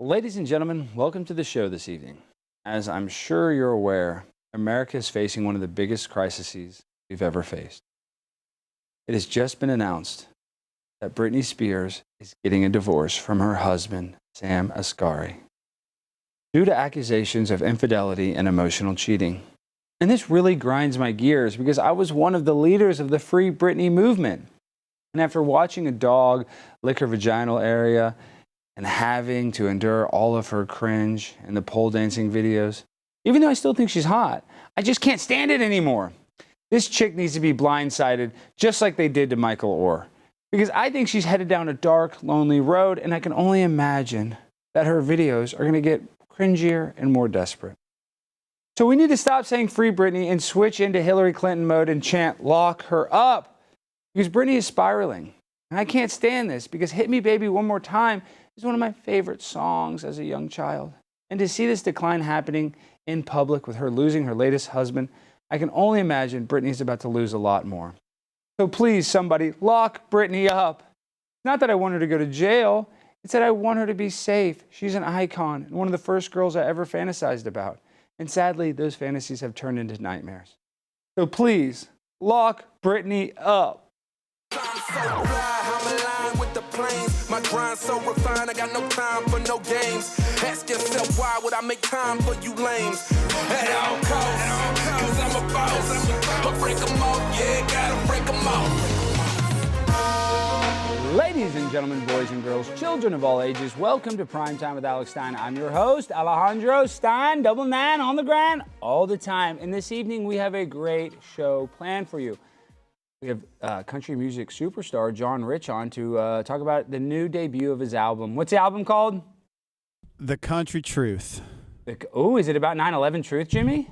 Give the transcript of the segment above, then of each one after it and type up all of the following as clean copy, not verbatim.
Ladies and gentlemen, welcome to the show this evening. As I'm sure you're aware, America is facing one of the biggest crises we've ever faced. It has just been announced that Britney Spears is getting a divorce from her husband, Sam Asghari, due to accusations of infidelity and emotional cheating. And this really grinds my gears because I was one of the leaders of the Free Britney movement. And after watching a dog lick her vaginal area and having to endure all of her cringe and the pole dancing videos, even though I still think she's hot, I just can't stand it anymore. This chick needs to be blindsided just like they did to Michael Oher, because I think she's headed down a dark, lonely road, and I can only imagine that her videos are going to get cringier and more desperate. So we need to stop saying Free Britney and switch into Hillary Clinton mode and chant lock her up, because Britney is spiraling. And I can't stand this, because Hit Me Baby One More Time is one of my favorite songs as a young child. And to see this decline happening in public with her losing her latest husband, I can only imagine Britney's about to lose a lot more. So please, somebody, lock Britney up. Not that I want her to go to jail. It's that I want her to be safe. She's an icon and one of the first girls I ever fantasized about. And sadly, those fantasies have turned into nightmares. So please, lock Britney up. My grind so refined, I got no time for no games. Ask yourself, why would I make time for you lames? At all costs, cause I'm a boss. I'll break them off, yeah, gotta break them off. Ladies and gentlemen, boys and girls, children of all ages, welcome to Primetime with Alex Stein. I'm your host, Alejandro Stein, 99 on the grind all the time. And this evening, we have a great show planned for you. We have country music superstar John Rich on to talk about the new debut of his album. What's the album called? The Country Truth. Oh, is it about 9/11 truth, Jimmy?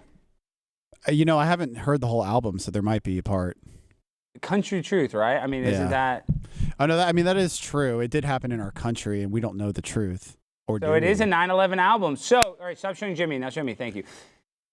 You know, I haven't heard the whole album, so there might be a part. Country Truth, right? I mean, isn't that... Oh, no, that is true. It did happen in our country, and we don't know the truth. So it is a 9/11 album. So, all right, stop showing Jimmy. Now show me. Thank you.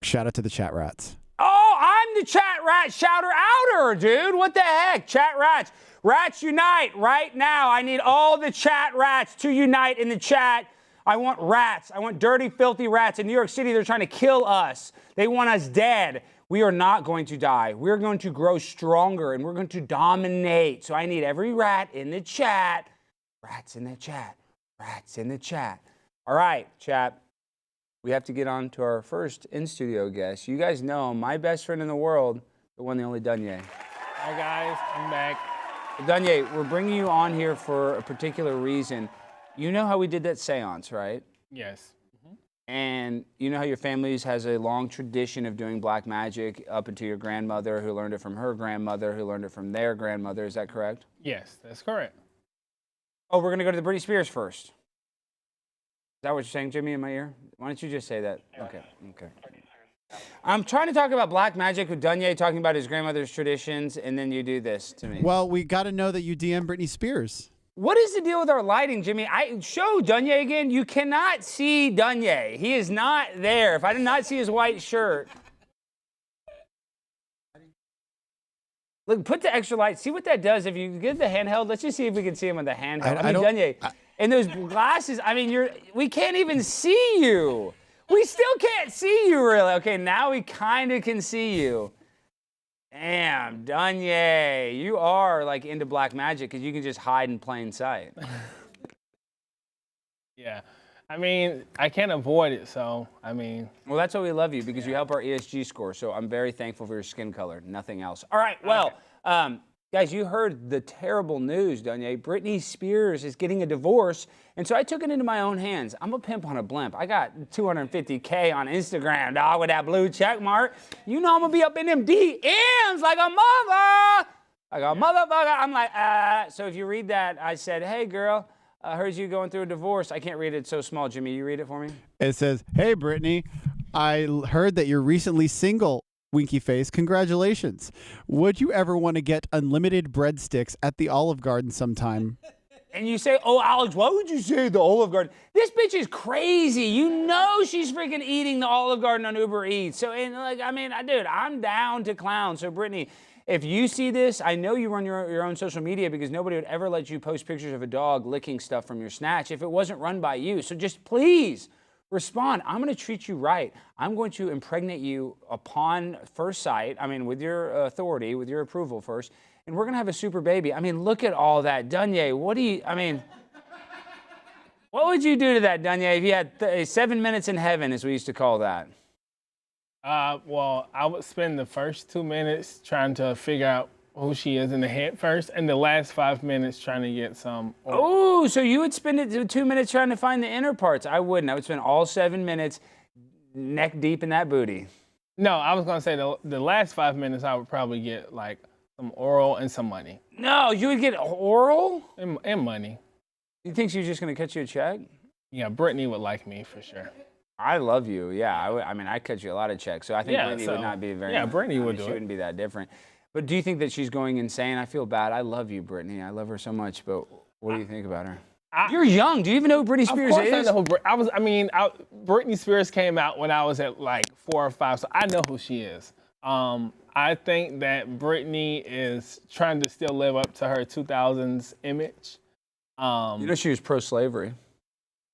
Shout out to the chat rats. Oh, I'm the chat rat shouter-outer, dude. What the heck? Chat rats. Rats unite right now. I need all the chat rats to unite in the chat. I want rats. I want dirty, filthy rats. In New York City, they're trying to kill us. They want us dead. We are not going to die. We're going to grow stronger, and we're going to dominate. So I need every rat in the chat. Rats in the chat. Rats in the chat. All right, chat. We have to get on to our first in-studio guest. You guys know my best friend in the world, the one, the only Tuohy. Hi guys, I'm back. Tuohy, we're bringing you on here for a particular reason. You know how we did that seance, right? Yes. And you know how your family has a long tradition of doing black magic up into your grandmother, who learned it from her grandmother, who learned it from their grandmother. Is that correct? Yes, that's correct. Oh, we're going to go to the Britney Spears first. Is that what you're saying, Jimmy, in my ear? Why don't you just say that? Okay. I'm trying to talk about black magic with Tuohy talking about his grandmother's traditions, and then you do this to me. Well, we got to know that you DM Britney Spears. What is the deal with our lighting, Jimmy? Show Tuohy again. You cannot see Tuohy. He is not there. If I did not see his white shirt. Look, put the extra light. See what that does. If you get the handheld, let's just see if we can see him with the handheld. Tuohy. And those glasses, I mean, we can't even see you. We still can't see you, really. Okay, now we kind of can see you. Damn, Tuohy, you are like into black magic because you can just hide in plain sight. Yeah. I mean, I can't avoid it, so, I mean. Well, that's why we love you, because you help our ESG score, so I'm very thankful for your skin color, nothing else. All right, well, guys, you heard the terrible news, Tuohy. Britney Spears is getting a divorce, and so I took it into my own hands. I'm a pimp on a blimp. I got 250K on Instagram, dog, with that blue check mark. You know I'm gonna be up in them DMs like a mother. Like a motherfucker. I'm like, So if you read that, I said, hey, girl, I heard you going through a divorce. I can't read it. It's so small. Jimmy, you read it for me? It says, hey, Britney, I heard that you're recently single. Winky face, congratulations. Would you ever want to get unlimited breadsticks at the Olive Garden sometime? And you say, oh, Alex, why would you say the Olive Garden? This bitch is crazy. You know she's freaking eating the Olive Garden on Uber Eats. So, and like, I mean, dude, I'm down to clown. So, Britney, if you see this, I know you run your own social media because nobody would ever let you post pictures of a dog licking stuff from your snatch if it wasn't run by you. So just please respond. I'm going to treat you right. I'm going to impregnate you upon first sight. I mean, with your authority, with your approval first. And we're going to have a super baby. I mean, look at all that. Dunye, what would you do to that, Dunye, if you had 7 minutes in heaven, as we used to call that? Well, I would spend the first 2 minutes trying to figure out who she is in the head first, and the last 5 minutes trying to get some. Oh, so you would spend it 2 minutes trying to find the inner parts. I wouldn't. I would spend all 7 minutes neck deep in that booty. No, I was going to say the last 5 minutes I would probably get like some oral and some money. No, you would get oral? And money. You think she was just going to cut you a check? Yeah, Britney would like me for sure. I love you. Yeah, I mean, I cut you a lot of checks, so I think Britney would not be very. Yeah, Britney would do it. She wouldn't be that different. But do you think that she's going insane? I feel bad. I love you, Britney. I love her so much. But what do you think about her? You're young. Do you even know who Britney Spears is? Of course I know who Britney Spears came out when I was at like 4 or 5, so I know who she is. I think that Britney is trying to still live up to her 2000s image. You know she was pro-slavery.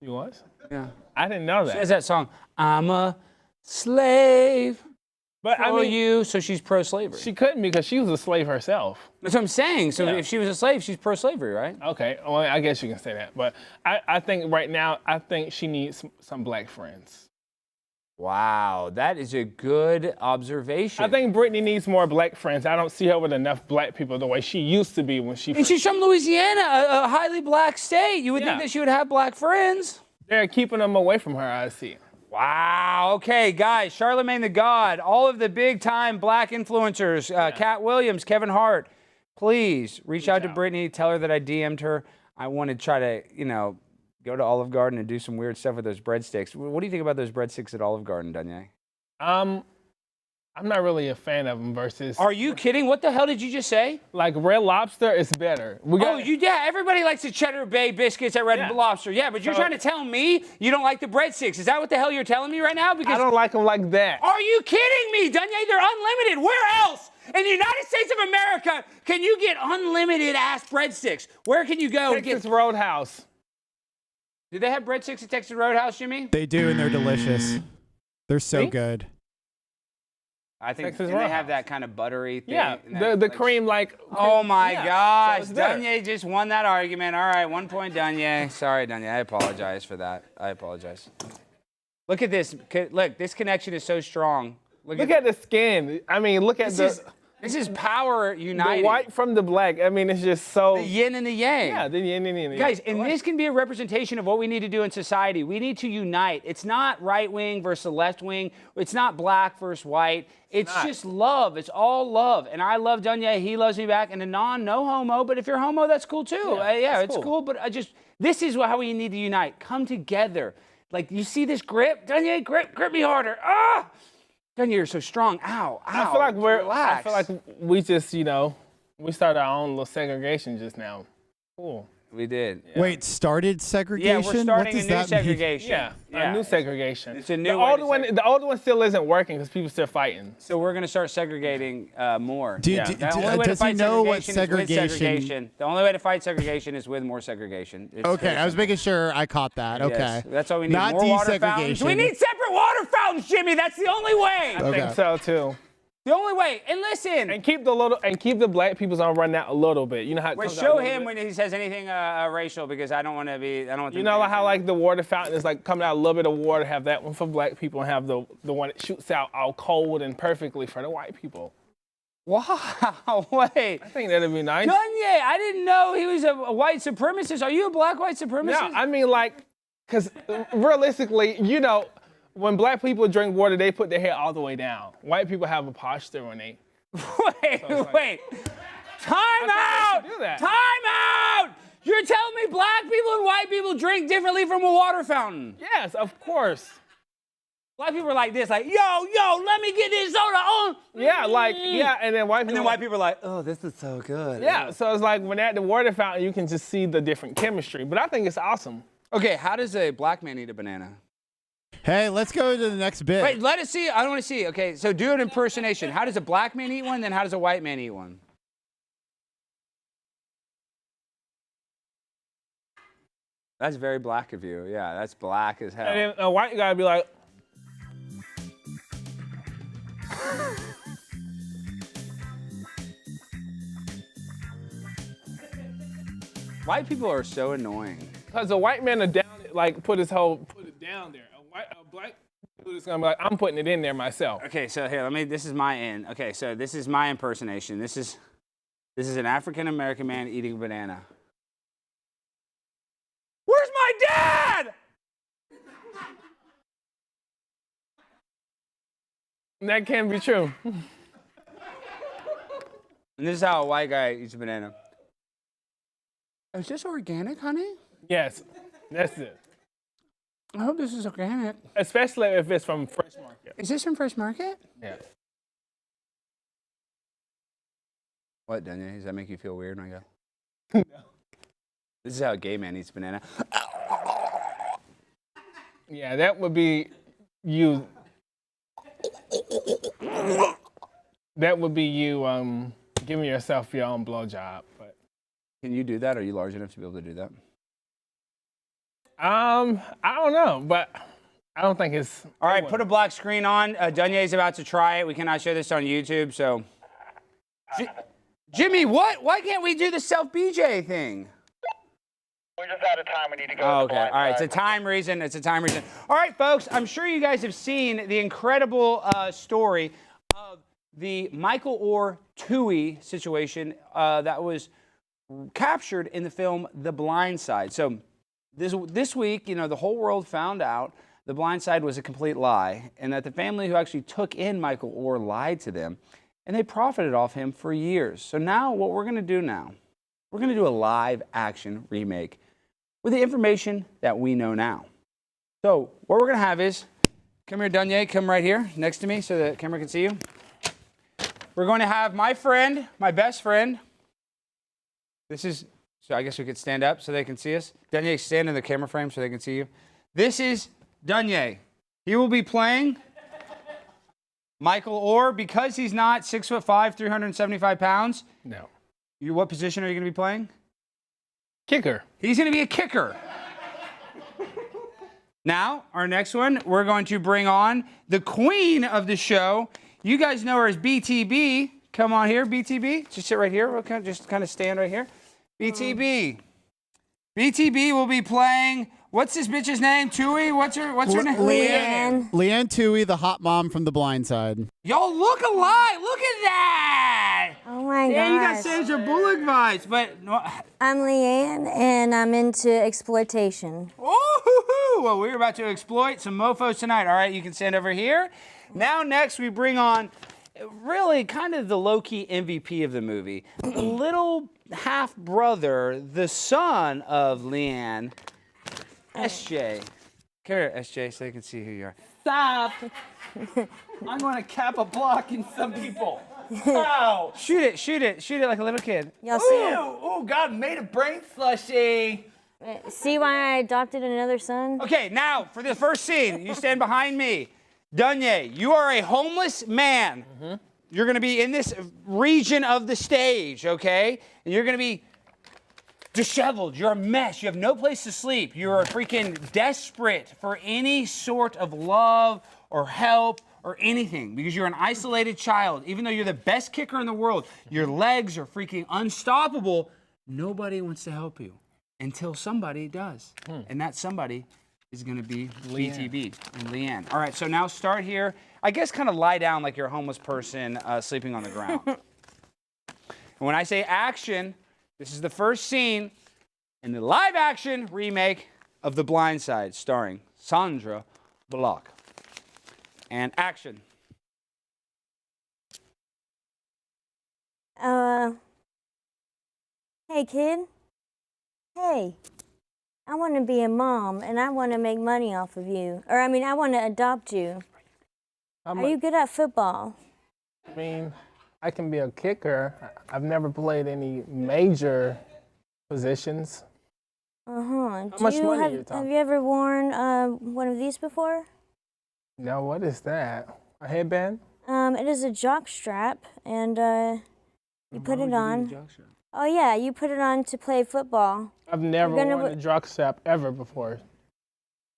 She was? Yeah. I didn't know that. She has that song, I'm a slave for you, so she's pro-slavery. She couldn't because she was a slave herself. That's what I'm saying. So if she was a slave, she's pro-slavery, right? Okay, well, I guess you can say that. But I think right now, I think she needs some black friends. Wow, that is a good observation. I think Britney needs more black friends. I don't see her with enough black people the way she used to be when she. And she's from Louisiana, a highly black state. You would think that she would have black friends. They're keeping them away from her, I see. Wow. Okay, guys, Charlemagne the God, all of the big-time black influencers, Cat Williams, Kevin Hart, please reach out to Britney. Tell her that I DM'd her. I want to try to, go to Olive Garden and do some weird stuff with those breadsticks. What do you think about those breadsticks at Olive Garden, Dunye? I'm not really a fan of them versus. Are you kidding? What the hell did you just say? Like Red Lobster is better. Everybody likes the Cheddar Bay biscuits at Red Lobster. Yeah, but you're trying to tell me you don't like the breadsticks. Is that what the hell you're telling me right now? Because I don't like them like that. Are you kidding me, Dunye? They're unlimited. Where else? In the United States of America, can you get unlimited ass breadsticks? Where can you go? Texas Roadhouse. Do they have breadsticks at Texas Roadhouse, Jimmy? They do, and they're delicious. They're so good. I think they have that kind of buttery thing. Yeah, the cream like. Oh my gosh, so Dunye just won that argument. All right, 1 point, Dunye. Sorry, Dunye. I apologize for that. I apologize. Look at this. Look, this connection is so strong. Look at the skin. I mean, look at This is power united. The white from the black. I mean, it's just so. The yin and the yang. Yeah, the yin and the yang. Guys, and this can be a representation of what we need to do in society. We need to unite. It's not right wing versus the left wing. It's not black versus white. It's just love. It's all love. And I love Dunye. He loves me back. And no homo. But if you're homo, that's cool too. Yeah, it's cool. But this is how we need to unite. Come together. Like, you see this grip? Dunye, grip me harder. Ah! Dunye, you're so strong. Ow. I feel like we just, we started our own little segregation just now. Cool. We did. Yeah. Wait, started segregation? Yeah, we're starting a new segregation. Yeah, a new segregation. It's a new The old one still isn't working because people still fighting. So we're going to start segregating more. Does he know what segregation? The only way to fight segregation is with more segregation. Okay, I was making sure I caught that. Okay. Yes, that's all we need. Not more water fountains. We need separate water fountains, Jimmy. That's the only way. I think so too. The only way. And listen. And keep the black people's on run out a little bit. You know how it comes show him when he says anything racial, because I don't want to be. You know how like the water fountain is like coming out a little bit of water. Have that one for black people and have the one that shoots out all cold and perfectly for the white people. Wow. Wait. I think that'd be nice. Dunye, I didn't know he was a white supremacist. Are you a black white supremacist? No, I mean because realistically, when black people drink water, they put their head all the way down. White people have a posture when they. Wait. Time out! Time out! You're telling me black people and white people drink differently from a water fountain? Yes, of course. Black people are like this, like, yo, let me get this soda on. Yeah, and then white people are like, oh, this is so good. Yeah, so it's like when at the water fountain, you can just see the different chemistry. But I think it's awesome. Okay, how does a black man eat a banana? Hey, let's go to the next bit. Wait, let us see. I don't want to see. Okay, so do an impersonation. How does a black man eat one? Then how does a white man eat one? That's very black of you. Yeah, that's black as hell. And then a white guy would be like, White people are so annoying. because a white man would put it down there. A black dude is gonna be like, I'm putting it in there myself. Okay, so here, this is my end. Okay, so this is my impersonation. This is an African American man eating a banana. Where's my dad? That can be true. And this is how a white guy eats a banana. Is this organic, honey? Yes, that's it. I hope this is organic. Especially if it's from Fresh Market. Is this from Fresh Market? Yeah. What, Dunya? Does that make you feel weird when I go? No. This is how a gay man eats a banana. Yeah, that would be you. That would be you giving yourself your own blowjob. But Can you do that? Are you large enough to be able to do that? I don't know, but I don't think it's. All right, put a black screen on. Dunya is about to try it. We cannot show this on YouTube, so. Jimmy, what? Why can't we do the self BJ thing? We're just out of time. We need to go. Oh, okay. All right. It's a time reason. It's a time reason. All right, folks. I'm sure you guys have seen the incredible story of the Michael Oher Tuohy situation that was captured in the film The Blind Side. So this week, the whole world found out The Blind Side was a complete lie, and that the family who actually took in Michael Oher lied to them, and they profited off him for years. So now, what we're going to do now, we're going to do a live action remake with the information that we know now. So what we're going to have is, come here, Dunya, come right here next to me so the camera can see you. We're going to have my friend, my best friend. This is, so I guess we could stand up so they can see us. Dunya, stand in the camera frame so they can see you. This is Dunya. He will be playing Michael Oher. Because he's not 6'5", 375 pounds. No. What position are you going to be playing? Kicker. He's going to be a kicker. Now, our next one, we're going to bring on the queen of the show. You guys know her as BTB. Come on here, BTB. Just sit right here. Okay, just kind of stand right here. BTB. BTB will be playing, what's this bitch's name? Tuohy? What's her name? Leanne. Leanne Tuohy, the hot mom from The Blind Side. Y'all look alike. Look at that. Oh my gosh. Yeah, you got Sandra Bullock vibes, but. I'm Leanne, and I'm into exploitation. Oh, well, we're about to exploit some mofos tonight. All right, you can stand over here. Now, next, we bring on really kind of the low-key MVP of the movie, the little half-brother, the son of Leanne, SJ. Come here, SJ, so they can see who you are. Stop! I'm going to cap a block in some people. Ow! Shoot it like a little kid. Y'all see him? Oh, God, made a brain slushy. See why I adopted another son? Okay, now, for the first scene, you stand behind me. Dunya, you are a homeless man. Mm-hmm. You're going to be in this region of the stage, okay? And you're going to be disheveled. You're a mess. You have no place to sleep. You're freaking desperate for any sort of love or help or anything because you're an isolated child. Even though you're the best kicker in the world, your legs are freaking unstoppable. Nobody wants to help you until somebody does. And that somebody is going to be BTB and Leanne. All right, so now start here. I guess kind of lie down like you're a homeless person sleeping on the ground. And when I say action, this is the first scene in the live action remake of The Blind Side starring Sandra Bullock. And action. Hey, kid. Hey. I want to be a mom, and I want to make money off of you. Or, I want to adopt you. Are you good at football? I mean, I can be a kicker. I've never played any major positions. Uh-huh. How much money are you Have talking? you ever worn one of these before? Now, what is that? A headband? It is a jock strap, and you put it on. Oh yeah, you put it on to play football. I've never worn a jock strap ever before.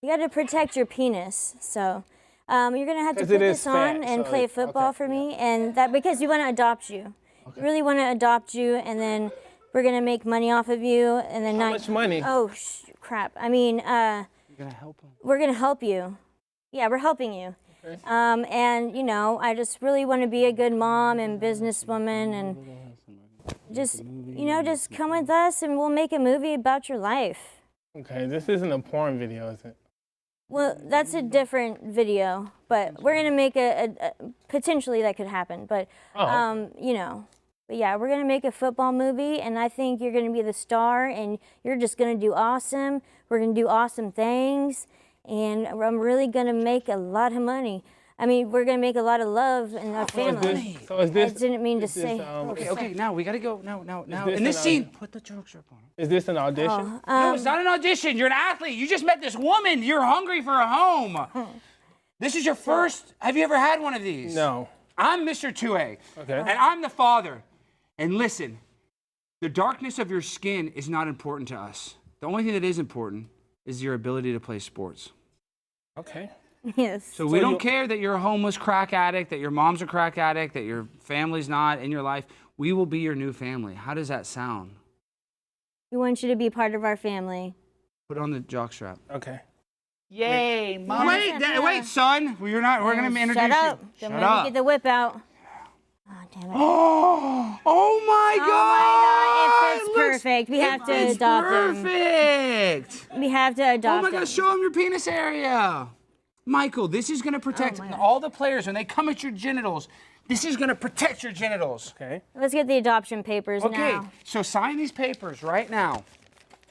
You got to protect your penis, so you're gonna have to 'Cause put it is this on fat, and so play it- football okay, for me, and that because you want to adopt you. You really want to adopt you, and then we're gonna make money off of you, and then How much money? Oh crap! I mean, You're gonna help him. we're gonna help you. Yeah, we're helping you. Okay. And you know, I just really want to be a good mom and businesswoman, and just just come with us, and we'll make a movie about your life. Okay, this isn't a porn video, is it? Well, that's a different video, but we're gonna make a potentially that could happen. But but yeah, we're gonna make a football movie, and I think you're gonna be the star, and you're just gonna do awesome. We're gonna do awesome things, and I'm really gonna make a lot of money. I mean, we're gonna make a lot of love in our family. So is this? I didn't mean to is this, say. Okay, now we gotta go. Now. this In this an scene, put the joke strap on. Is this an audition? No, it's not an audition. You're an athlete. You just met this woman. You're hungry for a home. This is your first. Have you ever had one of these? No. I'm Mr. Tuohy. Okay. And I'm the father. And listen, the darkness of your skin is not important to us. The only thing that is important is your ability to play sports. Okay. Yes. So we don't care that you're a homeless crack addict, that your mom's a crack addict, that your family's not in your life. We will be your new family. How does that sound? We want you to be part of our family. Put on the jockstrap. Okay. Yay, Mom. Wait, son. We're gonna introduce Shut up. you. Don't Shut let me up. get the whip out. Oh, damn it. Oh my God! It fits perfect. We have to It's adopt him. perfect. We have to Oh adopt my him. God! Show him your penis area, Michael. This is gonna protect all the players when they come at your genitals. This is gonna protect your genitals. Okay. Let's get the adoption papers Okay. now. So sign these papers right now.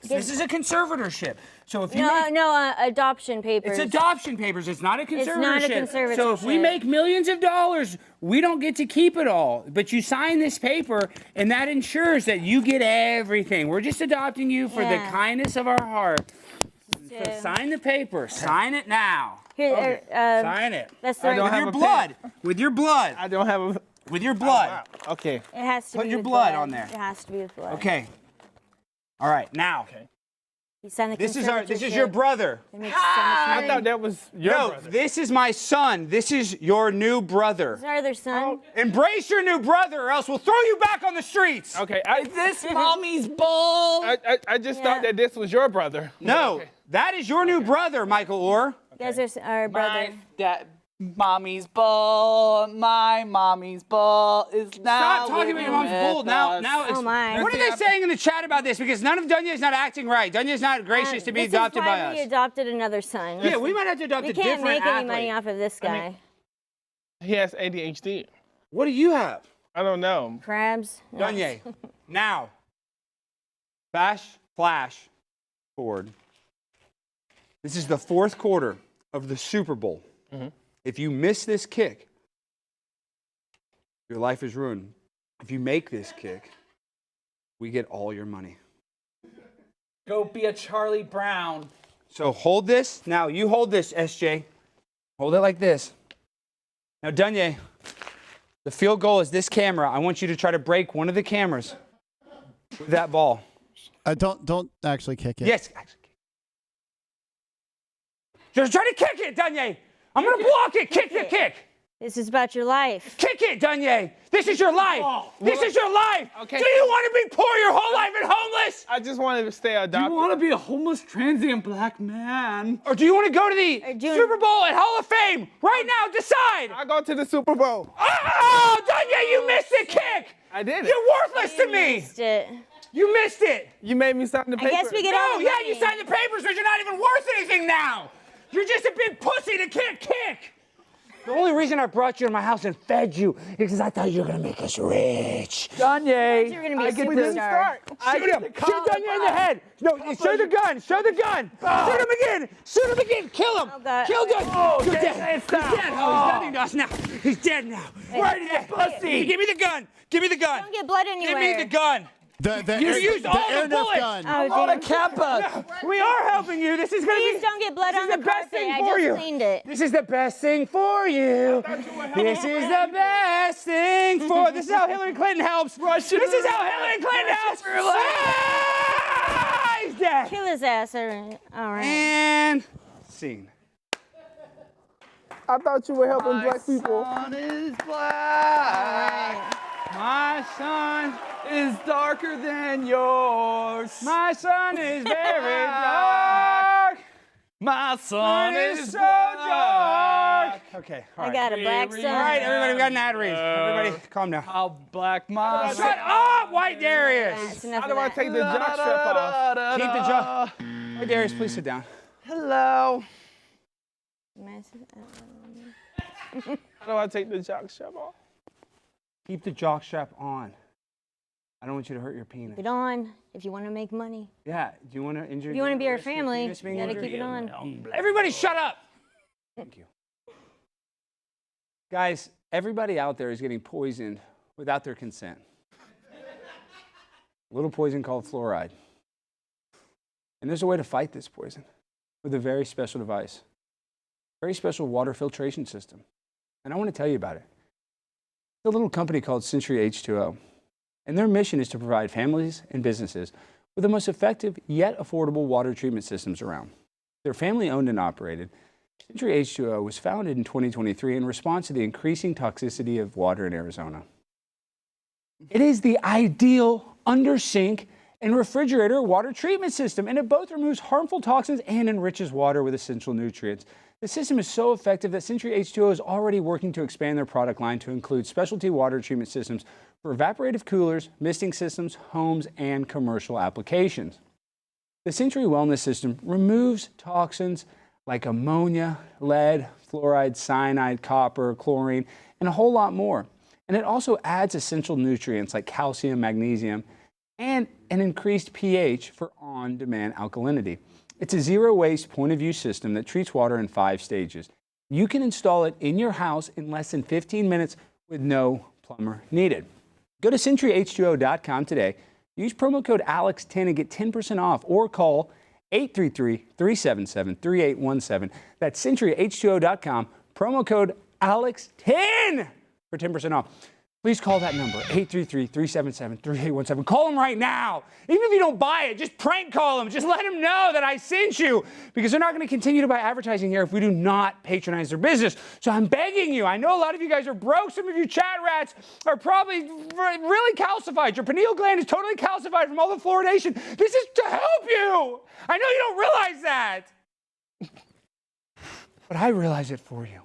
This is a conservatorship. So if you make, No, adoption papers. it's adoption papers. It's not a conservatorship. not a conservatorship. So if we make millions of dollars, we don't get to keep it all. But you sign this paper, and that ensures that you get everything. We're just adopting you for the Yeah. kindness of our heart. So sign the paper. Sign it now. Here, Sign it. that's the I don't With have your a blood. With your blood. I don't have a. With your blood. Okay. It has to Put be your with blood on there. It has to be with blood. Okay. All right. Now. Okay. You sign the This is your conservatorship. brother. It makes so much I money. thought that was your No, brother. this is my son. This is your new brother. It's our other son. Embrace your new brother, or else we'll throw you back on the streets. Okay. This mommy's ball. I just thought that this was your brother. No, Okay. that is your new brother, Michael Oher. You guys are our brother. My dad, mommy's ball. My mommy's ball is now. Stop talking about your mom's bull. Now, Oh my. what are they saying in the chat about this? Because none of Dunya is not acting right. Dunya is not gracious to be This adopted is why by we us. adopted another son. Yeah, we might have to adopt We a can't different make any money athlete. off of this guy. He has ADHD. What do you have? I don't know. Crabs. No. Dunya, now, flash forward. This is the fourth quarter of the Super Bowl. If you miss this kick, your life is ruined. If you make this kick, we get all your money. Go be a Charlie Brown. So hold this. Now you hold this, SJ. Hold it like this. Now, Dunya, the field goal is this camera. I want you to try to break one of the cameras with that ball. Don't actually kick it. Yes. Just try to kick it, Dunya. I'm going to block it. Kick the kick. This is about your life. Kick it, Dunya. This is your life. This is your life. Okay. Do you want to be poor your whole life and homeless? I just wanted to stay adopted. You want to be a homeless transient black man? Or do you want to go to the do you- Super Bowl and Hall of Fame? Right now, decide. I go to the Super Bowl. Oh, Dunya, you missed the kick. I did it. You're worthless to me. Missed it. You missed it. You made me sign the paper. I guess we get all No, the yeah, money. you signed the papers, but you're not even worth anything now. You're just a big pussy that can't kick. The only reason I brought you to my house and fed you is because I thought you were going to make us rich. Kanye. You're gonna be a We didn't superstar. start. Shoot him. Shoot Dunya in the head. No, show the gun. Show the gun. Shoot him again. Shoot him again. Kill him. Oh, God. Kill Dunya. Oh, You're okay, dead. He's dead. Oh, he's nothing to us now. He's dead now. Where Give me the gun. Give me the gun. Don't get blood Give anywhere. me the gun. You used all the air Nerf bullets. gun. Oh, Load damn. a kappa. We are helping you. This is gonna Please be. don't get blood this on is the the best carpet. thing I for just you. cleaned it. This is the best thing for you. This is the best thing for. This is how Hillary Clinton helps. This is how Hillary Clinton helps. Ah, he's dead. Kill his ass. All right. And scene. I thought you were helping black people. My sun is black. My sun Is darker than yours. My sun is very dark. My sun is so dark. Okay, all I right. got a black sun. All right, everybody, we got an ad read. Everybody, calm down. How black my Shut up, White Darius. That's enough How of do I that. take the jock strap off? Keep the jaw. White Darius, please sit down. Hello. How do I take the jock strap off? Keep the jock strap on. I don't want you to hurt your penis. Keep it on if you want to make money. Yeah, do you want to injure? If you want to be our risk your family, penis being you gotta injured? keep it on. Everybody shut up! Thank you. Guys, everybody out there is getting poisoned without their consent. A little poison called fluoride. And there's a way to fight this poison with a very special device, very special water filtration system. And I want to tell you about it. It's a little company called Century H2O. And their mission is to provide families and businesses with the most effective yet affordable water treatment systems around. They're family owned and operated. Century H2O was founded in 2023 in response to the increasing toxicity of water in Arizona. It is the ideal under sink and refrigerator water treatment system, and it both removes harmful toxins and enriches water with essential nutrients. The system is so effective that Century H2O is already working to expand their product line to include specialty water treatment systems for evaporative coolers, misting systems, homes, and commercial applications. The Century Wellness System removes toxins like ammonia, lead, fluoride, cyanide, copper, chlorine, and a whole lot more. And it also adds essential nutrients like calcium, magnesium, and an increased pH for on-demand alkalinity. It's a zero-waste point-of-use system that treats water in 5 stages. You can install it in your house in less than 15 minutes with no plumber needed. Go to centuryh2o.com today. Use promo code ALEX10 and get 10% off, or call 833-377-3817. That's centuryh2o.com, promo code ALEX10 for 10% off. Please call that number, 833-377-3817. Call them right now. Even if you don't buy it, just prank call them. Just let them know that I sent you, because they're not going to continue to buy advertising here if we do not patronize their business. So I'm begging you. I know a lot of you guys are broke. Some of you chat rats are probably really calcified. Your pineal gland is totally calcified from all the fluoridation. This is to help you. I know you don't realize that. But I realize it for you.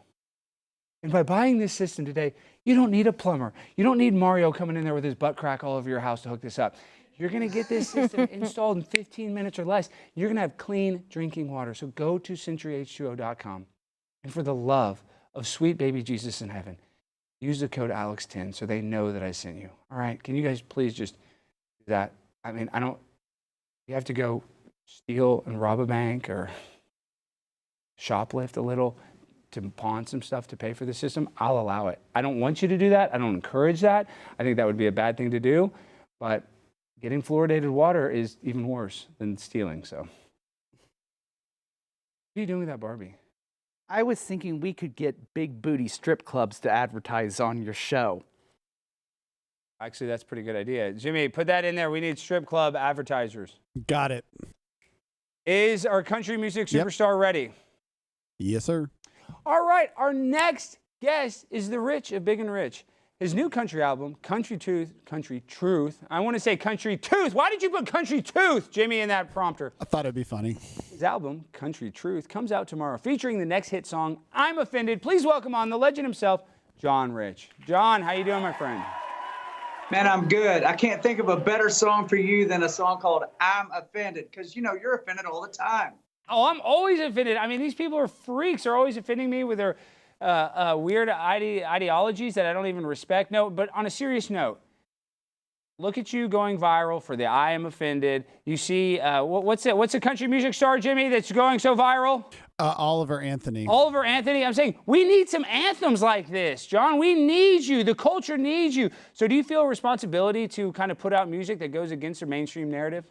And by buying this system today, you don't need a plumber. You don't need Mario coming in there with his butt crack all over your house to hook this up. You're going to get this system installed in 15 minutes or less. You're going to have clean drinking water. So go to centuryh2o.com. And for the love of sweet baby Jesus in heaven, use the code ALEX10 so they know that I sent you. All right? Can you guys please just do that? I mean, you have to go steal and rob a bank or shoplift a little to pawn some stuff to pay for the system. I'll allow it. I don't want you to do that. I don't encourage that. I think that would be a bad thing to do. But getting fluoridated water is even worse than stealing. So, what are you doing with that Barbie? I was thinking we could get big booty strip clubs to advertise on your show. Actually, that's a pretty good idea. Jimmy, put that in there. We need strip club advertisers. Got it. Is our country music superstar ready? Yes, sir. All right, our next guest is the Rich of Big and Rich. His new country album, Country Truth. I want to say Country Tooth. Why did you put Country Tooth, Jimmy, in that prompter? I thought it'd be funny. His album, Country Truth, comes out tomorrow, featuring the next hit song, I'm Offended. Please welcome on the legend himself, John Rich. John, how you doing, my friend? Man, I'm good. I can't think of a better song for you than a song called I'm Offended, because, you know, you're offended all the time. Oh, I'm always offended. I mean, these people are freaks. They're always offending me with their weird ideologies that I don't even respect. No, but on a serious note, look at you going viral for the I Am Offended. You see, what's it? What's a country music star, Jimmy, that's going so viral? Oliver Anthony. Oliver Anthony. I'm saying we need some anthems like this, John. We need you. The culture needs you. So do you feel a responsibility to kind of put out music that goes against the mainstream narrative?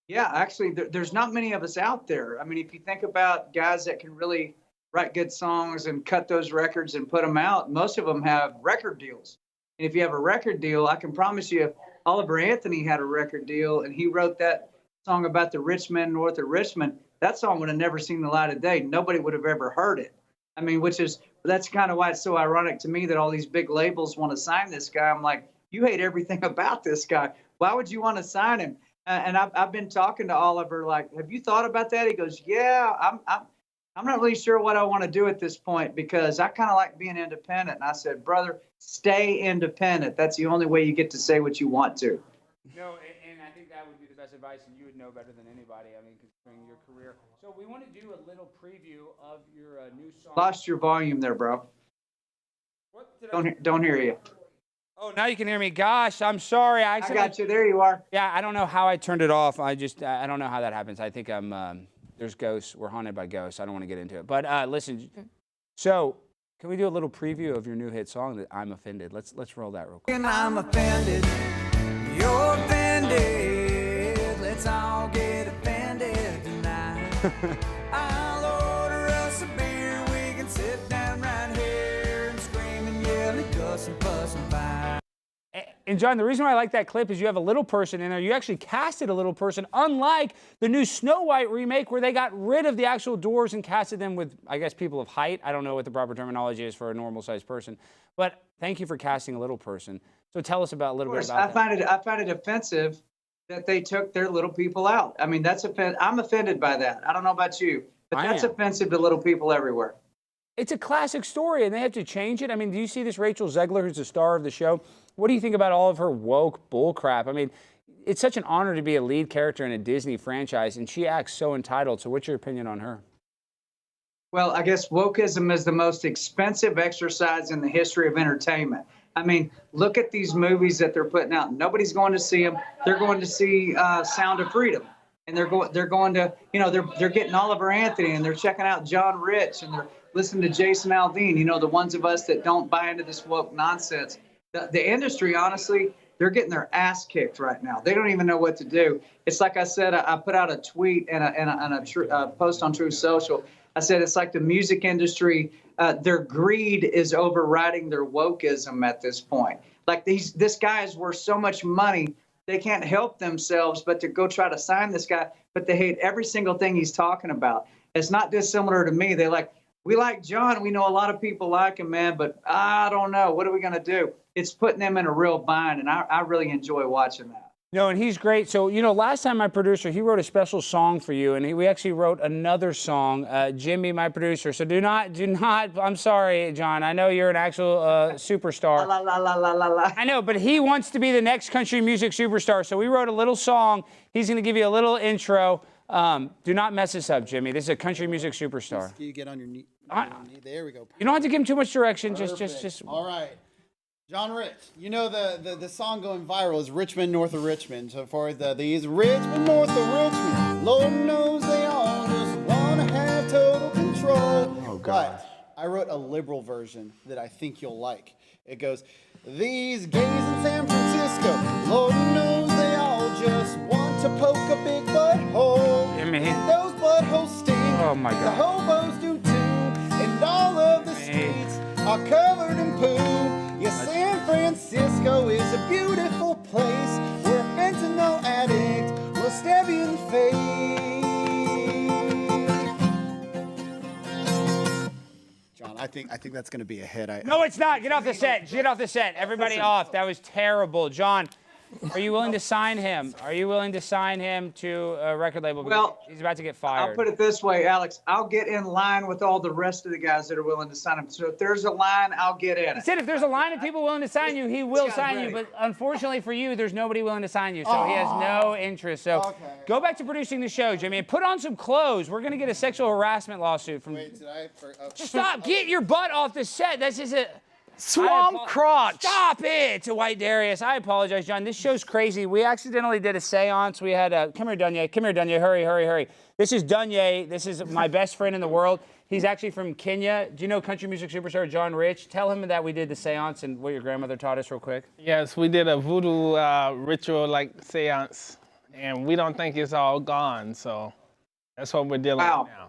Yeah, actually, there's not many of us out there. I mean, if you think about guys that can really write good songs and cut those records and put them out, most of them have record deals. And if you have a record deal, I can promise you, if Oliver Anthony had a record deal and he wrote that song about the rich men north of Richmond, that song would have never seen the light of day. Nobody would have ever heard it. I mean, that's kind of why it's so ironic to me that all these big labels want to sign this guy. I'm like, you hate everything about this guy. Why would you want to sign him? And I've been talking to Oliver, like, have you thought about that? He goes, yeah, I'm not really sure what I want to do at this point because I kind of like being independent. And I said, brother, stay independent. That's the only way you get to say what you want to. No, and I think that would be the best advice, and you would know better than anybody, I mean, considering your career. So we want to do a little preview of your new song. Lost your volume there, bro. Don't hear you. Oh, now you can hear me. Gosh, I'm sorry. I got you. There you are. Yeah, I don't know how I turned it off. I don't know how that happens. I think there's ghosts. We're haunted by ghosts. I don't want to get into it. But listen, so can we do a little preview of your new hit song, that I'm Offended? Let's roll that real quick. And I'm offended, you're offended, let's all get offended tonight. I'll order us a beer, we can sit down right here and scream and yell and cuss and fuss and fight. And John, the reason why I like that clip is you have a little person in there. You actually casted a little person, unlike the new Snow White remake where they got rid of the actual doors and casted them with, I guess, people of height. I don't know what the proper terminology is for a normal-sized person. But thank you for casting a little person. So tell us about a little bit about that. I find it offensive that they took their little people out. I mean, I'm offended by that. I don't know about you, but that's offensive to little people everywhere. It's a classic story, and they have to change it. I mean, do you see this Rachel Zegler, who's the star of the show? What do you think about all of her woke bullcrap? I mean, it's such an honor to be a lead character in a Disney franchise, and she acts so entitled. So what's your opinion on her? Well, I guess wokeism is the most expensive exercise in the history of entertainment. I mean, look at these movies that they're putting out. Nobody's going to see them. They're going to see Sound of Freedom. And they're going to, you know, they're getting Oliver Anthony, and they're checking out John Rich, and they're listening to Jason Aldean, you know, the ones of us that don't buy into this woke nonsense. The industry, honestly, they're getting their ass kicked right now. They don't even know what to do. It's like I said, I put out a tweet and a post on Truth Social. I said it's like the music industry, their greed is overriding their wokeism at this point. Like this guy is worth so much money, they can't help themselves but to go try to sign this guy, but they hate every single thing he's talking about. It's not dissimilar to me. We like John. We know a lot of people like him, man, but I don't know. What are we going to do? It's putting them in a real bind, and I really enjoy watching that. No, and he's great. So, you know, last time my producer, he wrote a special song for you, and we actually wrote another song, Jimmy, my producer. So do not, I'm sorry, John. I know you're an actual superstar. La, la, la, la, la, la. I know, but he wants to be the next country music superstar. So we wrote a little song. He's going to give you a little intro. Do not mess this up, Jimmy. This is a country music superstar. Can you get on your knee? There we go. You don't have to give him too much direction. Perfect. Just. All right. John Rich, you know the song going viral is Richmond North of Richmond. So for these Richmond North of Richmond, Lord knows they all just want to have total control. Oh, God. But I wrote a liberal version that I think you'll like. It goes, these gays in San Francisco, Lord knows they all just want to poke a big butthole. Those buttholes stink. Oh, my God. The hobos do too. And all of the streets are covered in poo. Yes, San Francisco is a beautiful place where a fentanyl addict will stab you in the face. John, I think that's going to be a hit. No, it's not. Get off the set. Get off the set. Everybody off. That was terrible. John, are you willing to sign him? Are you willing to sign him to a record label? Well, he's about to get fired. I'll put it this way, Alex. I'll get in line with all the rest of the guys that are willing to sign him. So if there's a line, I'll get in it. He said if there's a line of people willing to sign you, he will sign you. But unfortunately for you, there's nobody willing to sign you. So he has no interest. So go back to producing the show, Jimmy, and put on some clothes. We're going to get a sexual harassment lawsuit from... Wait, did I... Stop. Get your butt off the set. This is it. Swamp crotch. Stop it, to White Darius. I apologize, John. This show's crazy. We accidentally did a seance. We had come here, Dunye. Come here, Dunye. Hurry, hurry, hurry. This is Dunye. This is my best friend in the world. He's actually from Kenya. Do you know country music superstar John Rich? Tell him that we did the seance and what your grandmother taught us real quick. Yes, we did a voodoo ritual like seance, and we don't think it's all gone, so that's what we're dealing with now.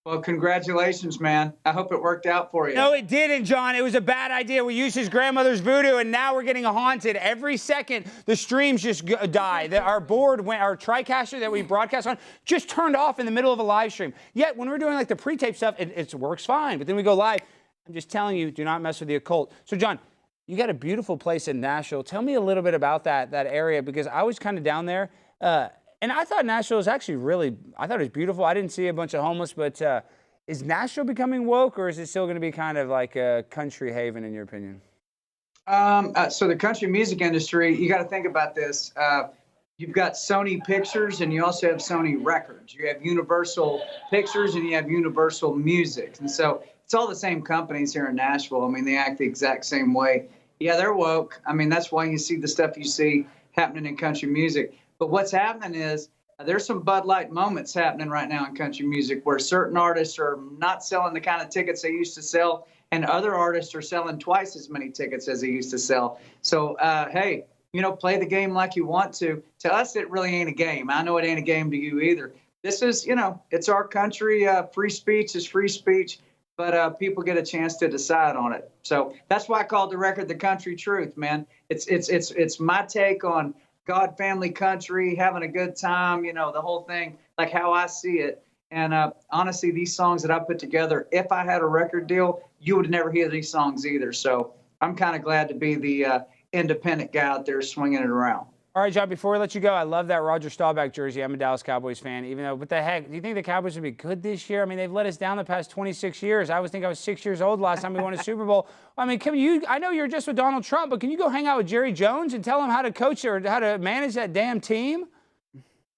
Well, congratulations, man. I hope it worked out for you. No, it didn't, John. It was a bad idea. We used his grandmother's voodoo, and now we're getting haunted. Every second, the streams just die. Our board, our TriCaster that we broadcast on, just turned off in the middle of a live stream. Yet, when we're doing like the pre-tape stuff, it works fine. But then we go live. I'm just telling you, do not mess with the occult. So, John, you got a beautiful place in Nashville. Tell me a little bit about that area, because I was kind of down there. And I thought Nashville was actually I thought it was beautiful. I didn't see a bunch of homeless, but is Nashville becoming woke, or is it still going to be kind of like a country haven, in your opinion? So the country music industry, you got to think about this. You've got Sony Pictures, and you also have Sony Records. You have Universal Pictures, and you have Universal Music. And so it's all the same companies here in Nashville. I mean, they act the exact same way. Yeah, they're woke. I mean, that's why you see the stuff you see happening in country music. But what's happening is there's some Bud Light moments happening right now in country music where certain artists are not selling the kind of tickets they used to sell, and other artists are selling twice as many tickets as they used to sell. So, hey, play the game like you want to. To us, it really ain't a game. I know it ain't a game to you either. This is, it's our country. Free speech is free speech, but people get a chance to decide on it. So that's why I called the record The Country Truth, man. It's my take on God, family, country, having a good time, the whole thing, like how I see it. And honestly, these songs that I put together, if I had a record deal, you would never hear these songs either. So I'm kind of glad to be the independent guy out there swinging it around. All right, John, before we let you go, I love that Roger Staubach jersey. I'm a Dallas Cowboys fan, even though, what the heck, do you think the Cowboys would be good this year? I mean, they've let us down the past 26 years. I think I was 6 years old last time we won a Super Bowl. I mean, I know you're just with Donald Trump, but can you go hang out with Jerry Jones and tell him how to coach or how to manage that damn team?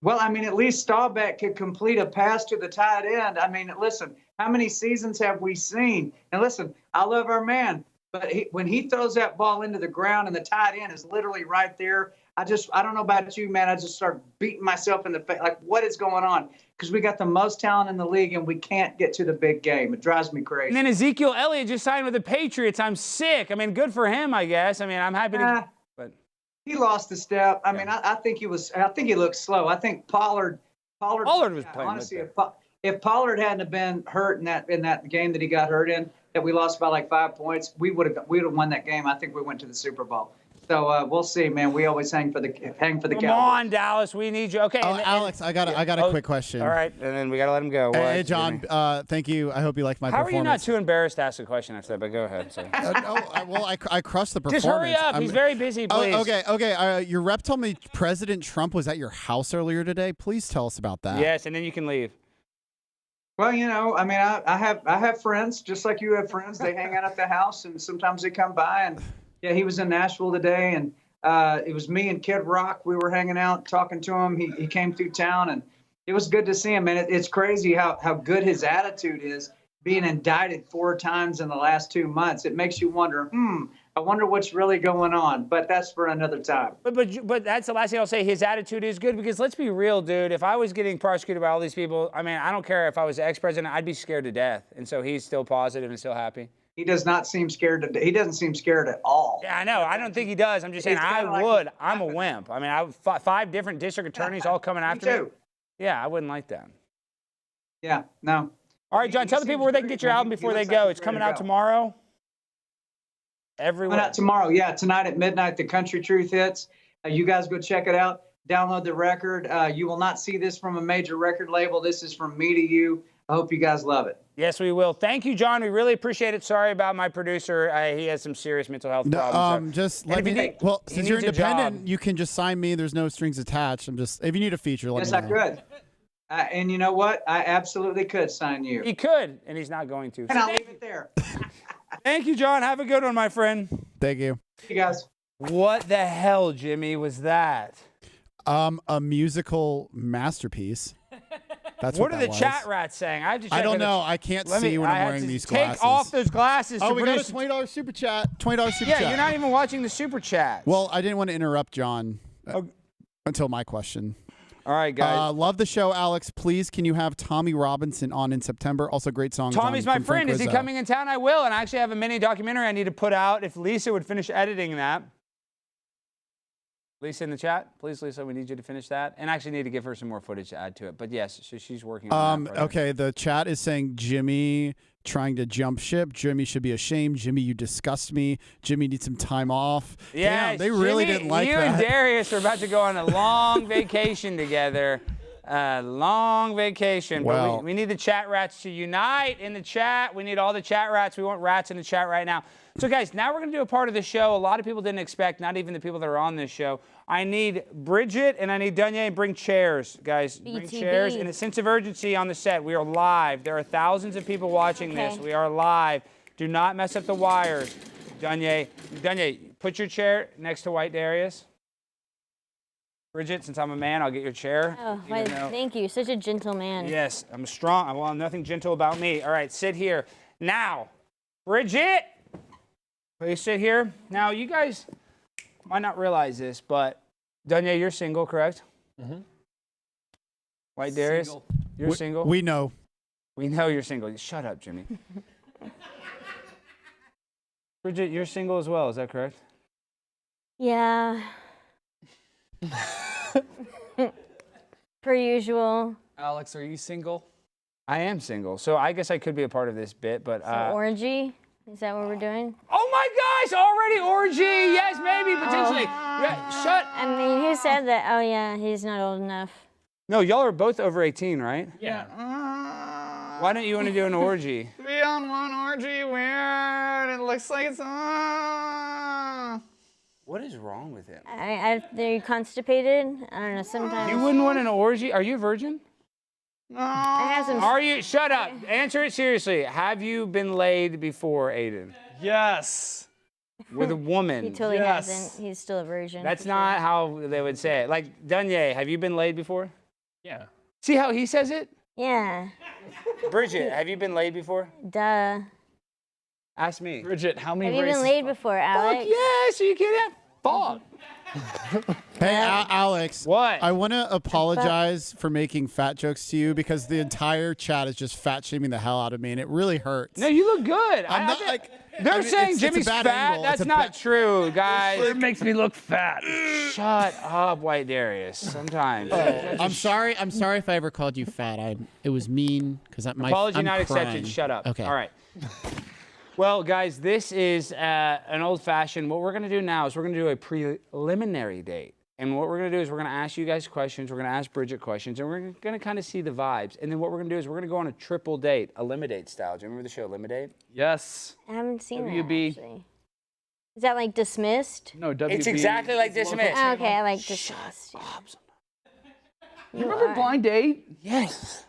Well, I mean, at least Staubach could complete a pass to the tight end. I mean, listen, how many seasons have we seen? And listen, I love our man, but when he throws that ball into the ground and the tight end is literally right there, I don't know about you, man. I just start beating myself in the face. Like, what is going on? Because we got the most talent in the league, and we can't get to the big game. It drives me crazy. And then Ezekiel Elliott just signed with the Patriots. I'm sick. I mean, good for him, I guess. I mean, I'm happy to. But he lost a step. I mean, I think he looked slow. I think Pollard was playing. Honestly, if Pollard hadn't have been hurt in that game that he got hurt in, that we lost by like 5 points, we would have won that game. I think we went to the Super Bowl. So we'll see, man. We always hang for the Cowboys. Come on, Dallas. We need you. Okay. Alex, I got a quick question. All right, and then we got to let him go. Hey, John. Thank you. I hope you liked my performance. How are you not too embarrassed to ask a question after that? But go ahead. I crushed the performance. Just hurry up. He's very busy, please. Okay. Your rep told me President Trump was at your house earlier today. Please tell us about that. Yes, and then you can leave. Well, I mean, I have friends, just like you have friends. They hang out at the house, and sometimes they come by. And yeah, he was in Nashville today, and it was me and Kid Rock. We were hanging out, talking to him. He came through town, and it was good to see him. And it's crazy how good his attitude is, being indicted 4 times in the last 2 months. It makes you wonder, I wonder what's really going on. But that's for another time. But that's the last thing I'll say. His attitude is good, because let's be real, dude. If I was getting prosecuted by all these people, I mean, I don't care if I was the ex-president, I'd be scared to death. And so he's still positive and still happy. He does not seem scared. He doesn't seem scared at all. Yeah, I know. I don't think he does. I'm just saying I would. I'm a wimp. I mean, I have 5 different district attorneys all coming after me. Yeah, I wouldn't like that. Yeah, no. All right, John, tell the people where they can get your album before they go. It's coming out tomorrow. Everywhere. Coming out tomorrow. Yeah, tonight at midnight, The Country Truth hits. You guys go check it out. Download the record. You will not see this from a major record label. This is from me to you. I hope you guys love it. Yes, we will. Thank you, John. We really appreciate it. Sorry about my producer. He has some serious mental health problems. Just let me know. Well, since you're independent, you can just sign me. There's no strings attached. If you need a feature, let me know. Yes, I could. And you know what? I absolutely could sign you. He could, and he's not going to. And I'll leave it there. Thank you, John. Have a good one, my friend. Thank you. You guys. What the hell, Jimmy, was that? A musical masterpiece. That's what what are that the was. chat rats saying? I have to check. I don't with the- know. I can't Let me- see when I I'm have wearing to these take glasses. off those glasses. Oh, to we got a produce- $20 super chat. $20 super chat. Yeah, you're not even watching the super chat. Well, I didn't want to interrupt John until my question. All right, guys. Love the show, Alex. Please, can you have Tommy Robinson on in September? Also, great song. Tommy's my from Frank friend. Is he Rizzo. coming in town? I will. And I actually have a mini documentary I need to put out. If Lisa would finish editing that. Lisa in the chat, please, Lisa. We need you to finish that, and I actually need to give her some more footage to add to it. But yes, so she's working on that. Okay, the chat is saying Jimmy trying to jump ship. Jimmy should be ashamed. Jimmy, you disgust me. Jimmy needs some time off. Yeah, damn, they really didn't like you that. You and Darius are about to go on a long vacation together. Long vacation. Well, but we need the chat rats to unite in the chat. We need all the chat rats. We want rats in the chat right now. So, guys, now we're going to do a part of the show a lot of people didn't expect, not even the people that are on this show. I need Bridget and I need Dunya. Bring chairs, guys. Bring BTB. chairs and a sense of urgency on the set. We are live. There are thousands of people watching this. We are live. Do not mess up the wires. Dunya, put your chair next to White Darius. Bridget, since I'm a man, I'll get your chair. Oh, thank you. Such a gentle man. Yes, I'm strong. Well, nothing gentle about me. All right, sit here. Now, Bridget, please sit here. Now, you guys might not realize this, but Dunya, you're single, correct? Mm-hmm. White Darius, you're single? We know. We know you're single. Shut up, Jimmy. Bridget, you're single as well, is that correct? Yeah. Per usual. Alex, are you single? I am single, so I guess I could be a part of this bit, but... orgy? Is that what we're doing? Oh my gosh, already orgy! Yes, maybe, potentially. Yeah, shut... I mean, who said that? Oh, yeah, he's not old enough. No, y'all are both over 18, right? Yeah. Why don't you want to do an orgy? Be on one orgy weird. It looks like it's What is wrong with him? They're constipated. I don't know, sometimes. You wouldn't want an orgy? Are you a virgin? No. I have some. Are you? Shut up. Answer it seriously. Have you been laid before, Aiden? Yes. With a woman? He totally Yes. hasn't. He's still a virgin. That's not how they would say it. Like, Dunya, have you been laid before? Yeah. See how he says it? Yeah. Bridget, have you been laid before? Duh. Ask me. Bridget, how many Have you been laid before, Alex? Fuck yeah, so you can't have fuck. Hey, Alex. What? I want to apologize for making fat jokes to you because the entire chat is just fat shaming the hell out of me, and it really hurts. No, you look good. I'm not like. They're I mean, saying it's a Jimmy's bad fat. angle. That's It's a not true, guys. It makes me look fat. Shut up, White Darius. Sometimes. I'm sorry if I ever called you fat. It was mean because my Apology I'm not crying. accepted. Shut up. Okay. All right. Well, guys, this is an old-fashioned. What we're going to do now is we're going to do a preliminary date. And what we're going to do is we're going to ask you guys questions. We're going to ask Bridget questions. And we're going to kind of see the vibes. And then what we're going to do is we're going to go on a triple date, a Eliminate style. Do you remember the show Eliminate? Yes. I haven't seen WB. that, actually. Is that like Dismissed? No, WB. It's exactly like Dismissed. Oh, okay, I like Dismissed. You remember Blind Date? Yes.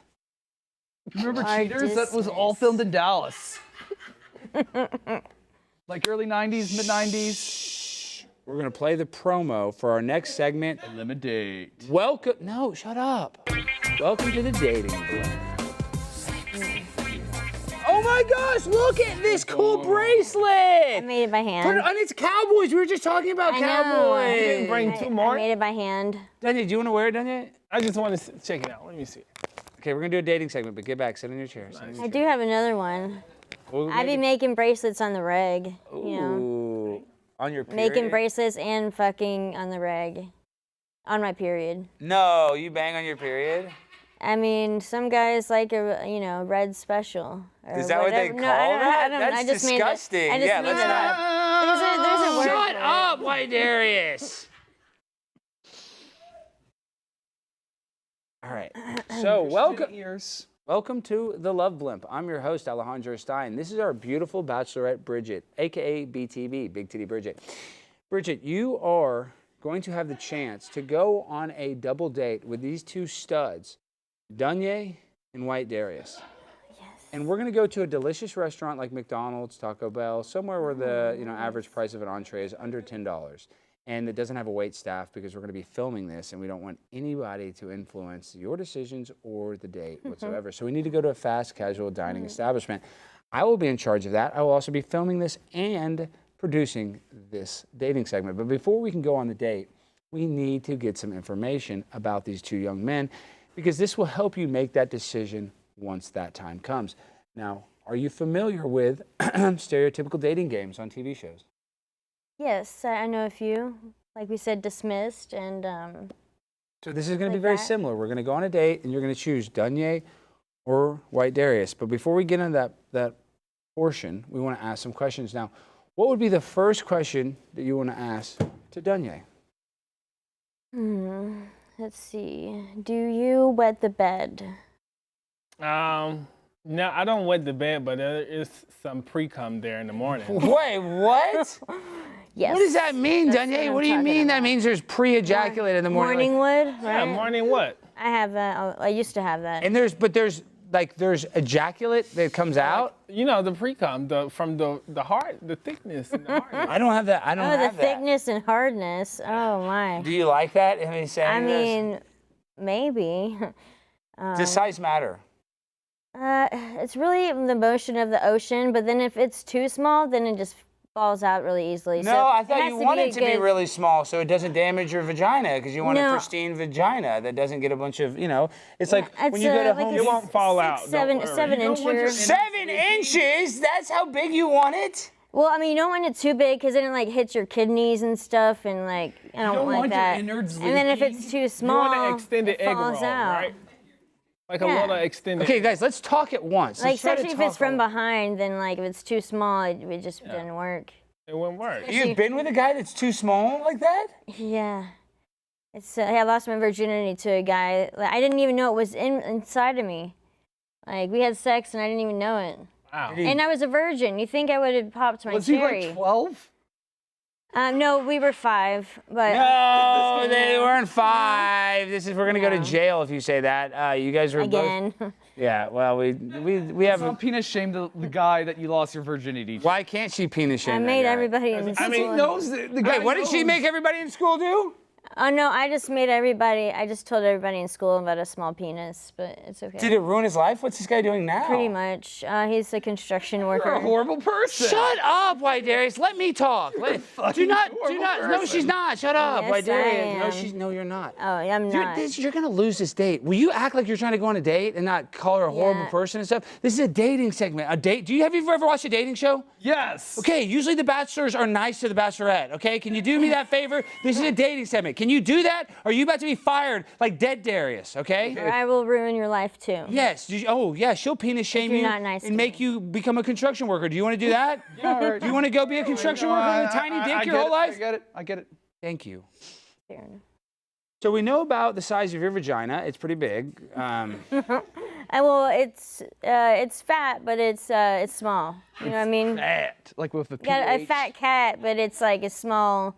You remember are Cheaters? That was all dismissed. filmed in Dallas. Like early 90s, mid 90s. We're going to play the promo for our next segment. Eliminate. Welcome. No, shut up. Welcome to the dating blend. Oh my gosh, look at this cool bracelet. I made it by hand. Put it on, it's Cowboys. We were just talking about I know. Cowboys. You didn't bring two more? I made it by hand. Dunya, do you want to wear it, Dunya? I just want to check it out. Let me see. Okay, we're going to do a dating segment, but get back. Sit in your chair. Sit in your I do have another one. We'll I'd be making bracelets on the reg. You know, Ooh. On your period? making bracelets and fucking on the reg. On my period. No, you bang on your period? I mean, some guys like a red special. Or Is that what they whatever. call that? I That's just disgusting. Made it. I just Yeah, made let's it not. up. There's a word Shut for it. up, White Darius. All right. So welcome to the Love Blimp. I'm your host, Alejandro Stein. This is our beautiful bachelorette, Bridget, aka BTB, Big Titty Bridget. Bridget, you are going to have the chance to go on a double date with these two studs, Dunya and White Darius. And we're going to go to a delicious restaurant like McDonald's, Taco Bell, somewhere where the average price of an entree is under $10. and it doesn't have a wait staff because we're going to be filming this, and we don't want anybody to influence your decisions or the date whatsoever. So we need to go to a fast casual dining establishment. I will be in charge of that. I will also be filming this and producing this dating segment. But before we can go on the date, we need to get some information about these two young men, because this will help you make that decision once that time comes. Now, are you familiar with stereotypical dating games on TV shows? Yes, I know a few. Like we said, Dismissed and. So this is going to be very similar. We're going to go on a date, and you're going to choose Dunye or White Darius. But before we get into that portion, we want to ask some questions. Now, what would be the first question that you want to ask to Dunye? Let's see. Do you wet the bed? No, I don't wet the bed, but there is some pre-cum there in the morning. Wait, what? Yes. What does that mean, That's Dunye? what What I'm do you talking mean that about. means there's pre-ejaculate in the morning? Morning wood, Yeah, right? morning what? I have that. I used to have that. And there's ejaculate that comes out? You know, the pre-cum, from the heart, the thickness and the hardness. I don't have that. I don't Oh, have the that. thickness and hardness. Oh my. Do you like that? Am I saying I this? mean, maybe. Does size matter? It's really the motion of the ocean, but then if it's too small, then it just falls out really easily. No, So I it thought has you want it to be good- really small so it doesn't damage your vagina, because you want a No. pristine vagina that doesn't get a bunch of, it's like It's when you go to like Home a It won't fall out. don't Seven worry. You don't want your inches. 7 inches? That's how big you want it? Well, I mean, you don't want it too big because then it like hits your kidneys and stuff, and like I don't, don't like want your that. innards And then if it's too You small, want an extended it egg falls roll, out. right? Like Yeah. a little extended. Okay, guys, let's talk at once. Like Let's try to especially if it's talk from all- behind, then like if it's too small, it just didn't work. It wouldn't work. You've been with a guy that's too small like that? Yeah. It's I lost my virginity to a guy. Like, I didn't even know it was inside of me. Like we had sex and I didn't even know it. Wow. And I was a virgin. You think I would have popped my Was he cherry? like 12? No, we were 5, but No, they weren't 5. We're gonna go to No. jail if you say that. You guys were again. both. Yeah. Well, we have. It's not penis shame the guy that you lost your virginity to. Why can't she penis shame I that made guy? everybody in school. I mean, He knows the guy. Wait, what did she make everybody in school do? Oh no, I just made everybody. I just told everybody in school about a small penis, but it's okay. Did it ruin his life? What's this guy doing now? Pretty much. He's a construction worker. You're a horrible person. Shut up, White Darius. Let me talk. Do not. horrible No, she's not. Shut up, Yes, White Darius. I am. No, you're not. Oh, I'm not. You're gonna lose this date. Will you act like you're trying to go on a date and not call her a horrible Yeah. person and stuff? This is a dating segment. A date. Have you ever watched a dating show? Yes. Okay, usually the bachelors are nice to the bachelorette, okay? Can you do me that favor? This is a dating segment. Can you do that? Or are you about to be fired like dead Darius, okay? Or I will ruin your life too. Yes. Yeah, she'll penis shame you're you not nice and to make me. you become a construction worker. Do you want to do that? Yeah, all right. Do you want to go be a construction worker with a tiny dick your whole life? I get it. Thank you. Fair enough. So we know about the size of your vagina. It's pretty big. Well, it's fat, but it's small. You know what I mean? Fat. Like with the Got a PH. fat cat, but it's like a small,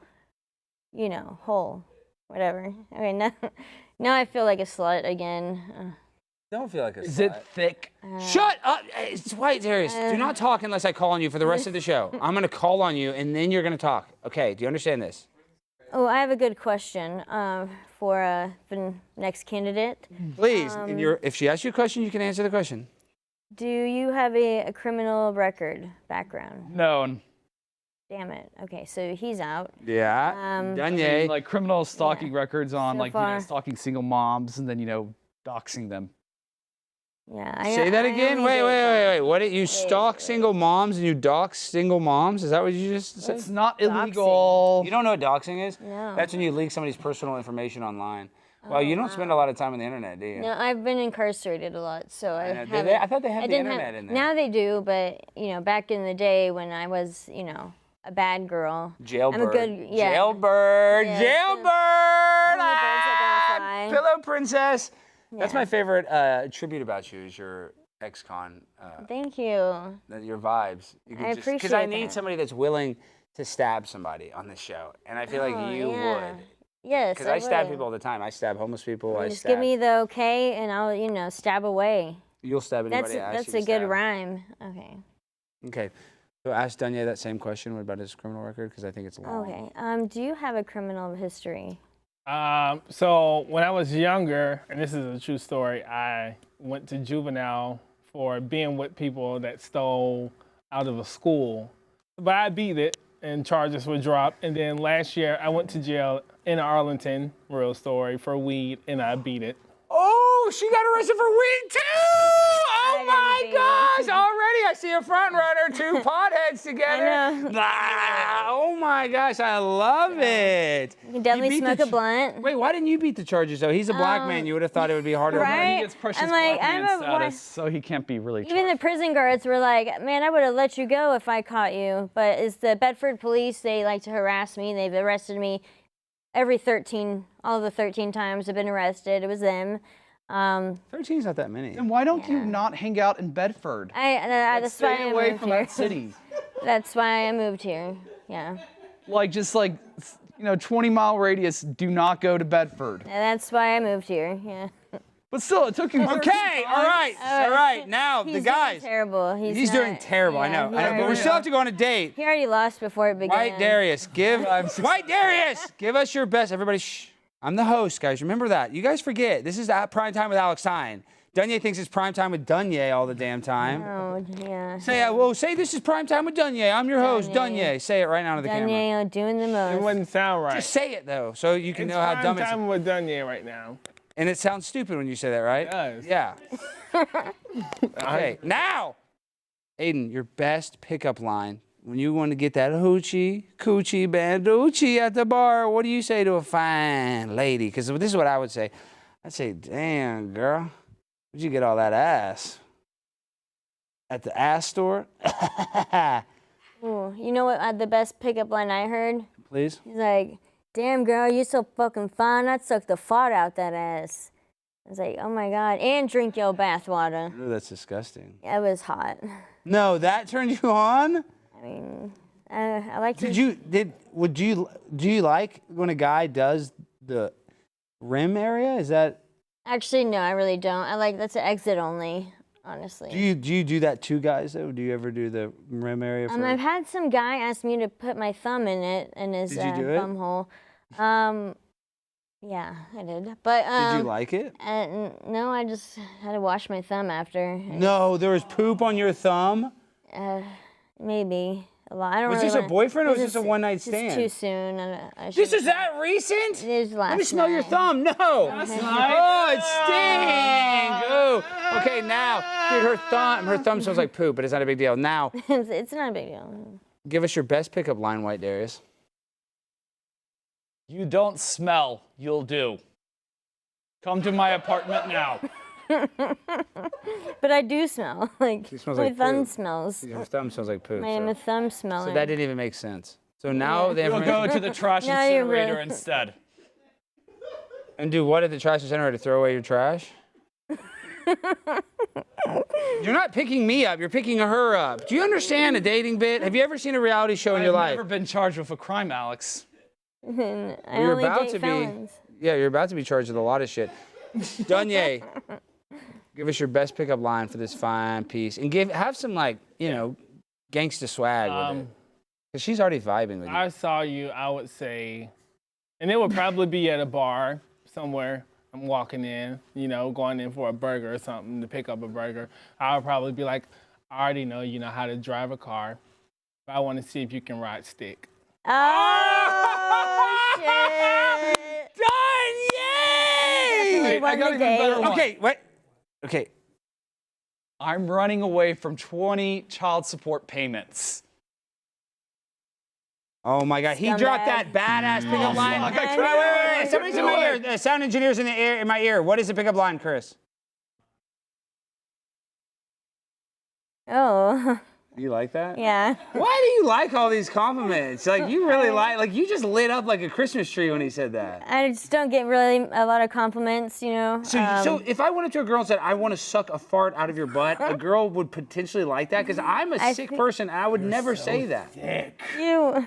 hole, whatever. Okay, now I feel like a slut again. Don't feel like a Is it thick? Shut up! It's White Darius. Do not talk unless I call on you for the rest of the show. I'm going to call on you, and then you're going to talk. Okay, do you understand this? Oh, I have a good question for the next candidate. Please, if she asks you a question, you can answer the question. Do you have a criminal background? No. Damn it. Okay, so he's out. Yeah. Dunye. Like criminal stalking records on So far. stalking single moms and then, doxing them. Yeah. Say that again? only date Wait. What did you stalk single moms and you dox single moms? Is that what you just said? It's not illegal. You don't know what doxing is? No. That's when you leak somebody's personal information online. Well, you don't spend a lot of time on the internet, do you? No, I've been incarcerated a lot, so I know. Do haven't. they? I thought they had I the didn't internet in there. Now they do, but back in the day when I was, a bad girl. Jailbird. I'm a good, yeah. Jailbird. Yeah, Jailbird. Only birds that don't fly. Pillow princess. That's Yeah. my favorite tribute about you is your ex-con. Thank you. Your vibes. You I because I appreciate need that. somebody that's willing to stab somebody on this show, and I feel like you yeah. would. Yes, Because I stab would. people all the time. I stab homeless people. I Just stab. give me the okay, and I'll, stab away. You'll stab anybody. I ask That's you to a good stab. rhyme. Okay. Okay. So ask Dunya that same question about his criminal record because I think it's long. Okay. Do you have a criminal history? So when I was younger, and this is a true story, I went to juvenile for being with people that stole out of a school. But I beat it and charges were dropped. And then last year I went to jail in Arlington, real story, for weed and I beat it. Oh, she got arrested for weed too! Oh my gosh! Already I see a front runner, two potheads together. I know. Ah, oh my gosh, I love it. You can definitely smoke a blunt. Wait, why didn't you beat the charges though? He's a black man. You would have thought it would be harder. Right? He gets precious I'm like, black man I'm a status, so he can't be really charged. Even the prison guards were like, man, I would have let you go if I caught you. But it's the Bedford police, they like to harass me. They've arrested me all the 13 times I've been arrested. It was them. 13 is not that many. Then why don't you not hang out in Bedford? That's why I Stay away moved from here. that city. That's why I moved here. Yeah. Like, just like, 20-mile radius, do not go to Bedford. And that's why I moved here. Yeah. But still, it took you 13 Okay, all right. Now, the He's guys. doing terrible. He's doing terrible, I know. But we still have to go on a date. He already lost before it began. White Darius, give us your best. Everybody, shh. I'm the host, guys. Remember that. You guys forget. This is at Prime Time with Alex Stein. Dunya thinks it's Prime Time with Dunya all the damn time. Oh, yeah. Say this is Prime Time with Dunya. I'm your host, Dunya. Say it right now to the camera. Dunya doing the most. It wouldn't sound right. Just say it, though, so you can know how dumb it is. It's prime time with Dunya right now. And it sounds stupid when you say that, right? It does. Yeah. Okay, now, Aiden, your best pickup line. When you want to get that hoochie, coochie, banducci at the bar, what do you say to a fine lady? Because this is what I would say. I'd say, damn, girl, where'd you get all that ass? At the ass store? Ooh, you know what the best pickup line I heard? Please? He's like, damn, girl, you so fucking fine. I'd suck the fart out that ass. I was like, oh, my God. And drink your bath water. Ooh, that's disgusting. It was hot. No, that turned you on? I mean, I like to... Do you like when a guy does the rim area? Is that... Actually, no, I really don't. That's an exit only, honestly. Do you do that to guys, though? Do you ever do the rim area for... I've had some guy ask me to put my thumb in his Did you do it? thumb hole. Yeah, I did. But Did you like it? no, I just had to wash my thumb after. No, there was poop on your thumb? Maybe a lot. I don't Was really this a wanna- boyfriend or was this a one-night stand? It's too soon. I This is that recent? It is last Let me smell your night. thumb. No. Oh, it stinks. Oh. Okay, now, dude, her thumb smells like poop, but it's not a big deal. Now, it's not a big deal. give us your best pickup line, White Darius. You don't smell, you'll do. Come to my apartment now. But I do smell. Like, She smells my like thumb poop. smells. Her thumb smells like poop. I'm a So, thumb smeller. so that didn't even make sense. So now Yeah. the We'll information... go to the trash Now you're incinerator really- instead. And do what at the trash incinerator? Throw away your trash? You're not picking me up. You're picking her up. Do you understand a dating bit? Have you ever seen a reality show in your I've life? never been charged with a crime, Alex. I You're only about date to felons. be. Yeah, you're about to be charged with a lot of shit. Dunya, give us your best pickup line for this fine piece, and have some gangsta swag with it. Because she's already vibing with you. I saw you, I would say, and it would probably be at a bar somewhere. I'm walking in, going in for a burger or something to pick up a burger. I would probably be like, I already know you know how to drive a car, but I want to see if you can ride stick. Oh, shit. Done! Yay! Wait, I got the even day. better one. Okay, what? Okay. I'm running away from 20 child support payments. Oh my God, he dropped that badass pickup line. fuck, I Wait, couldn't wait. Somebody's in my ear. The sound engineer's in my ear. What is the pickup line, Chris? Oh, You like that? yeah. Why do you like all these compliments? Like, you really you just lit up like a Christmas tree when he said that. I just don't get really a lot of compliments, So if I went up to a girl and said, I want to suck a fart out of your butt, a girl would potentially like that? Because I'm a sick person and I would never say that. You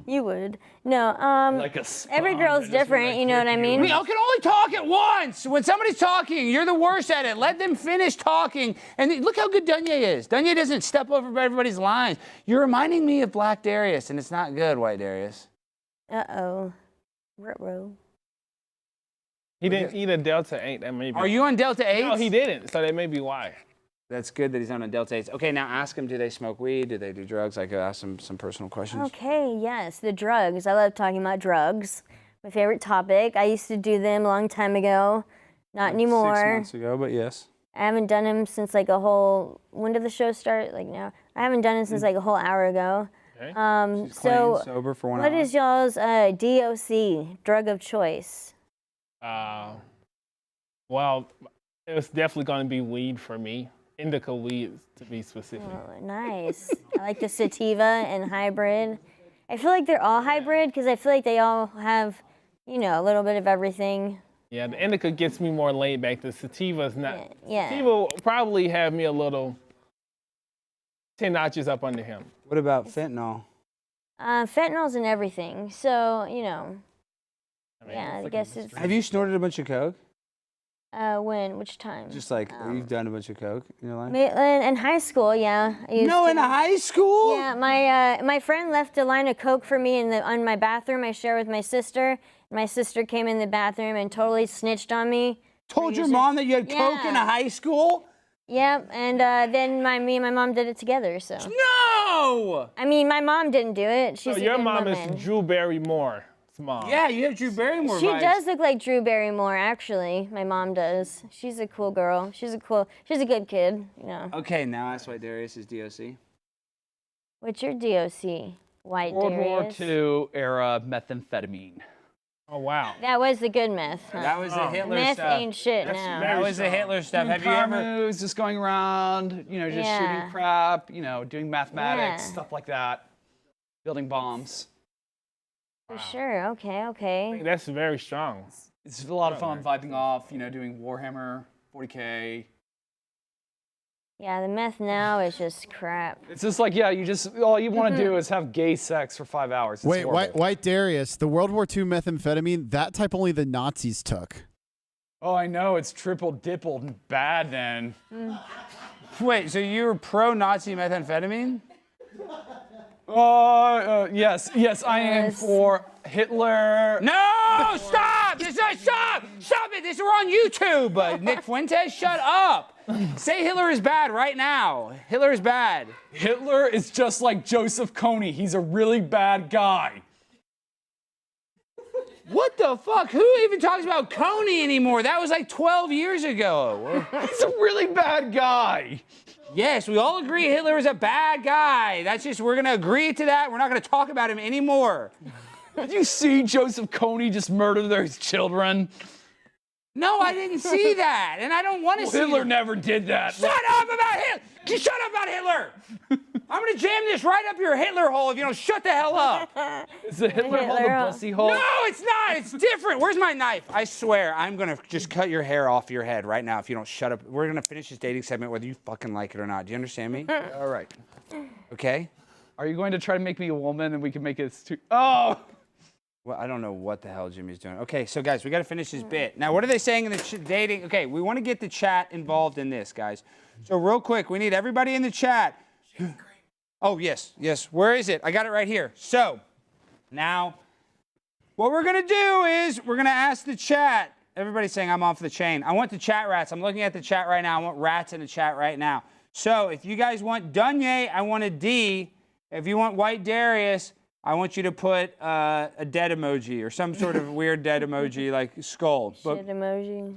You would. No, Like a every girl's different, you know what I mean? We all can only talk at once. When somebody's talking, you're the worst at it. Let them finish talking. And look how good Dunye is. Dunye doesn't step over everybody's lines. You're reminding me of Black Darius, and it's not good, White Darius. Uh-oh. Ruh-roh. He didn't eat a Delta 8. That may be. Are you on Delta 8? No, he didn't. So that may be why. That's good that he's on a Delta 8. Okay, now ask him, do they smoke weed? Do they do drugs? I could ask him some personal questions. Okay, yes, the drugs. I love talking about drugs. My favorite topic. I used to do them a long time ago. Not anymore. 6 months ago, but yes. I haven't done them since like a whole, when did the show start? Like now? I haven't done it since like a whole hour ago. Okay. She's clean, sober for 1 hour. What is y'all's DOC, drug of choice? Well, it's definitely going to be weed for me. Indica weed, to be specific. Oh, nice. I like the sativa and hybrid. I feel like they're all hybrid because I feel like they all have, you know, a little bit of everything. Yeah, the indica gets me more laid back. The sativa's not. Yeah. Sativa will probably have me a little 10 notches up under him. What about fentanyl? Fentanyl's in everything, so, you know. I mean, Yeah, I guess it's. Have you snorted a bunch of coke? When? Which time? Just like, you've done a bunch of coke in your life? In high school, yeah. I used No, to. in high school? Yeah, my friend left a line of coke for me on my bathroom. I share with my sister. My sister came in the bathroom and totally snitched on me. Told your mom that you had coke in a high school? Yep, and then me and my mom did it together. So. No! I mean, my mom didn't do it. She's So a your good mom woman. is Drew Barrymore's mom. Yeah, you have Drew Barrymore She vibes. does look like Drew Barrymore, actually. My mom does. She's a cool girl. She's a good kid, you know. Okay, now ask White Darius' DOC. What's your DOC, White World War Darius? II era methamphetamine. Oh, wow. That was the good myth. Huh? That was the Hitler Myth stuff. ain't shit now. That was the Hitler stuff. Have you ever? moves, just going around, you know, just shooting crap, you know, doing mathematics, Yeah. stuff like that, building bombs. For sure. Okay. That's very strong. It's a lot of fun vibing off, you know, doing Warhammer, 40K. Yeah, the meth now is just crap. It's just like, yeah, all you want to do is have gay sex for 5 hours. It's Wait, horrible. White Darius, the World War II methamphetamine, that type only the Nazis took. Oh, I know, it's triple dippled bad then. Wait, so you were pro-Nazi methamphetamine? Yes, I am for Hitler. No! Stop! Stop it! We're on YouTube. Nick Fuentes, shut up. Say Hitler is bad right now. Hitler is bad. Hitler is just like Joseph Kony. He's a really bad guy. What the fuck? Who even talks about Coney anymore? That was like 12 years ago. He's a really bad guy. Yes, we all agree Hitler is a bad guy. That's just, we're going to agree to that. We're not going to talk about him anymore. Did you see Joseph Kony just murder those children? No, I didn't see that, and I don't want to see Hitler never did that. Shut up about Hitler! Shut up about Hitler! I'm gonna jam this right up your Hitler hole if you don't shut the hell up. Is the Hitler hole the pussy hole? No, it's not. It's different. Where's my knife? I swear, I'm gonna just cut your hair off your head right now if you don't shut up. We're gonna finish this dating segment whether you fucking like it or not. Do you understand me? All right. Okay. Are you going to try to make me a woman and we can make it Oh! Well, I don't know what the hell Jimmy's doing. Okay, so guys, we got to finish this bit. Now, what are they saying in the dating? Okay, we want to get the chat involved in this, guys. So real quick, we need everybody in the chat. Oh, yes. Where is it? I got it right here. So now what we're going to do is we're going to ask the chat. Everybody's saying I'm off the chain. I want the chat rats. I'm looking at the chat right now. I want rats in the chat right now. So if you guys want Dunye, I want a D. If you want White Darius, I want you to put a dead emoji or some sort of weird dead emoji like skull. Shit emoji.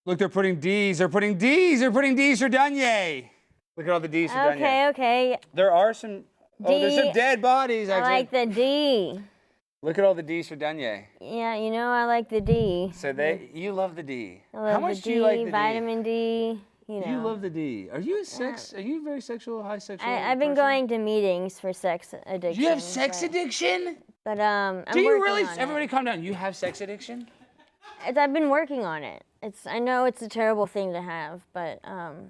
Look, they're putting D's. They're putting D's for Dunye. Look at all the D's for Dunye. Okay. There are some. There's some dead bodies. Actually. I like the D. Look at all the D's for Dunye. Yeah, you know I like the D. So you love the D. I love How much the do you like the vitamin D? You know. You love the D. Are you Are you very sexual, high sexual? I've been going to meetings for sex addiction. Do you have sex addiction? But I'm Do you working really? on Everybody, calm down. You have sex addiction? I've been working on it. I know it's a terrible thing to have, but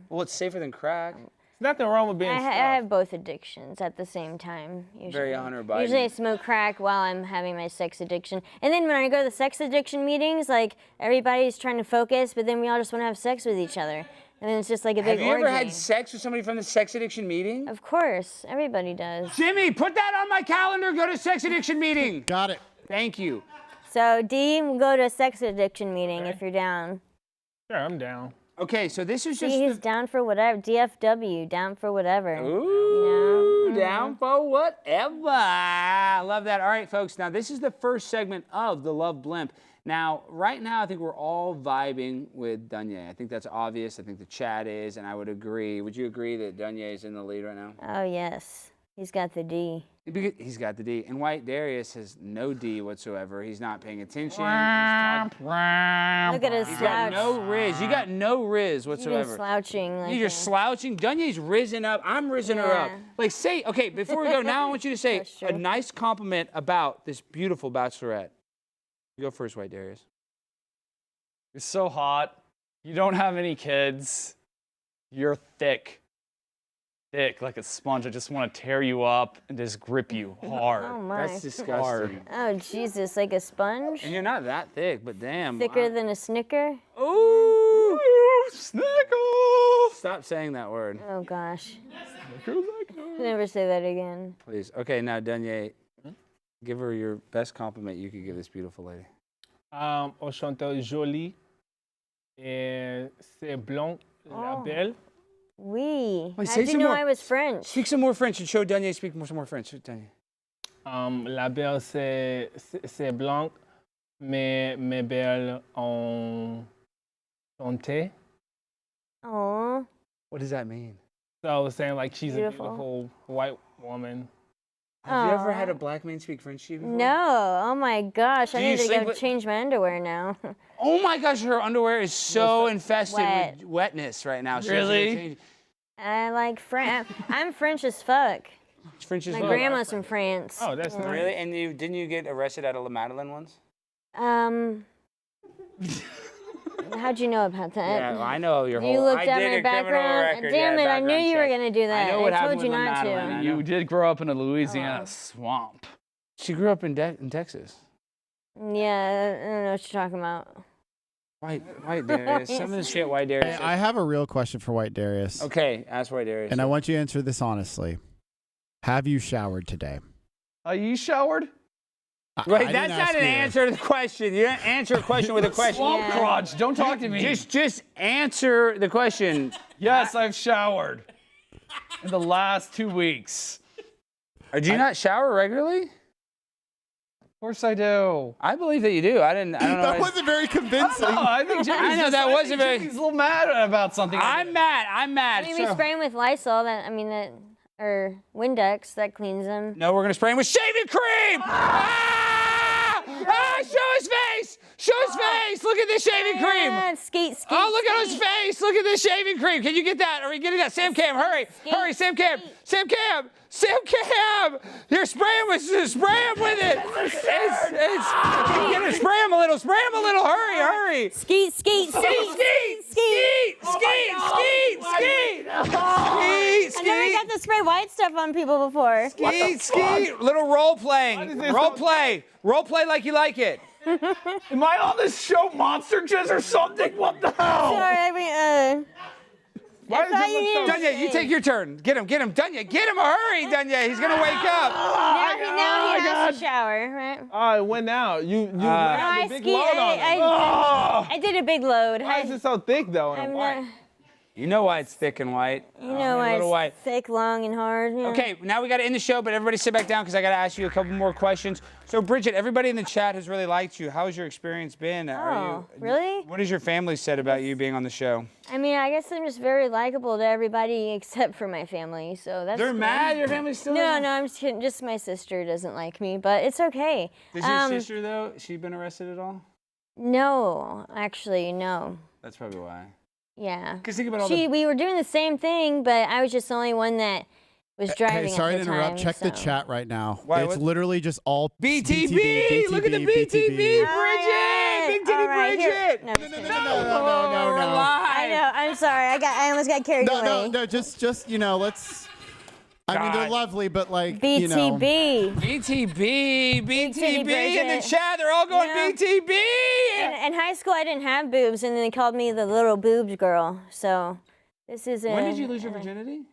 Well, it's safer than crack. Nothing wrong with being I stuffed. have both addictions at the same time. Usually. Very Hunter Biden. Usually I smoke crack while I'm having my sex addiction. And then when I go to the sex addiction meetings, like everybody's trying to focus, but then we all just want to have sex with each other. And then it's just like a big Have you orgy. ever had sex with somebody from the sex addiction meeting? Of course, everybody does. Jimmy, put that on my calendar. Go to sex addiction meeting. Got it. Thank you. So D, we'll go to a sex addiction meeting if you're down. Sure, I'm down. Okay, so this is just. See, he's down for whatever. DFW, down for whatever. Ooh, down for whatever. I love that. All right, folks. Now, this is the first segment of the Love Blimp. Now, right now, I think we're all vibing with Dunye. I think that's obvious. I think the chat is, and I would agree. Would you agree that Dunye is in the lead right now? Oh, yes. He's got the D. He's got the D. And White Darius has no D whatsoever. He's not paying attention. Look at his He's slouch. got no riz. You got no riz whatsoever. You've been slouching. Like You're slouching. Dunye's risen up. I'm risen her up. Yeah. Like, say, okay, before we go, now I want you to say That's a true. nice compliment about this beautiful bachelorette. You go first, White Darius. You're so hot. You don't have any kids. You're thick. Thick like a sponge. I just want to tear you up and just grip you hard. Oh, my. That's disgusting. Oh, Jesus, like a sponge? And you're not that thick, but damn. Thicker than a Snicker? Ooh, Snickle. Stop saying that word. Oh, gosh. Never say that again. Please. Okay, now, Dunye, give her your best compliment you could give this beautiful lady. Au chanteur joli et c'est blanc, la belle. Oui. Wait, How'd say you some know more. I was French? Speak some more French and show Dunye speak some more French. Dunye. La belle c'est blanc, mais belle en chanté. Oh. What does that mean? So I was saying like she's Beautiful. a beautiful white woman. Have you ever Aw. had a black man speak French to you before? No. Oh, my gosh. I Do you need to sleep go with- change my underwear now. Oh my gosh, her underwear is so infested Wet. with wetness right now. She Really? has to change- I like French. I'm French as fuck. French is My well. grandma's from France. Oh, that's nice. Really? And didn't you get arrested at a La Madeleine once? How'd you know about that? Yeah, well, I know your whole. You looked I at did my a criminal background. record. Damn yeah, it! I knew background you were check. gonna do that. I know what happened told you with La not Madeleine. to. I know. You did grow up in a Louisiana swamp. She grew up in Texas. Yeah, I don't know what you're talking about. White Darius. Some of the shit White Darius. Hey, I have a real question for White Darius. Okay, ask White Darius. And I want you to answer this honestly. Have you showered today? Are you showered? Wait, I that's didn't not ask an you. answer to the question. You don't answer a question with a question. Swamp Yeah. crotch. Don't talk to me. Just answer the question. Yes, I've showered in the last 2 weeks. Do you not shower regularly? Of course I do. I believe that you do. I don't know. That wasn't very convincing. Oh, I think Jimmy's I know just- that I wasn't think very- Jimmy's a little mad about something. I'm mad. I'm mad. Maybe spray him with Lysol. Or Windex that cleans them. No, we're gonna spray him with shaving cream. Show his face. Show his face. Look at this shaving cream. Skeet. Oh, look at his face. Look at this shaving cream. Can you get that? Are we getting that? Sam Cam, hurry. Hurry, Sam Cam. Sam Cam. Sam Cam. You're spraying with it. Can you get it? Spray him a little. Hurry. Skeet. Skeet. And I never got to spray white stuff on people before. Skeet. Little role playing. Role play like you like it. Am I on this show Monster Jizz or something? What the hell? Sorry, I thought you needed to Dunya, you shave. take your turn. Get him. Dunya, get him. Hurry, Dunya. He's going to wake up. Now he has to shower, right? I went out. You No, had I a big ski- load on it. I did a big load. Why is it so thick though? I'm And not, white? You know why it's thick and white. you know why little white. it's thick, long, and hard. Yeah. Okay, now we got to end the show, but everybody sit back down because I got to ask you a couple more questions. So, Bridget, everybody in the chat has really liked you. How has your experience been? Really? What has your family said about you being on the show? I mean, I guess I'm just very likable to everybody except for my family, so that's They're cool. mad? Your family's still No, mad? no, I'm just kidding. Just my sister doesn't like me, but it's okay. Does your sister, though, she been arrested at all? No, actually, no. That's probably why. Yeah. 'Cause think about all We were doing the same thing, but I was just the only one that was driving. Hey, sorry at to the interrupt. time, Check the so. chat right now. Why, It's what? literally just all BTB! Look at the BTB, Bridget! Big titty All right, here. Bridget! No, just kidding. No. We're live. know. I'm sorry. I almost got carried away. No. Just you know, let's. I mean, they're lovely, but like, BTB. you know. BTB in the Bridget. chat. They're all going BTB. In high school, I didn't have boobs, and then they called me the little boobs girl. So this is When did you lose your virginity?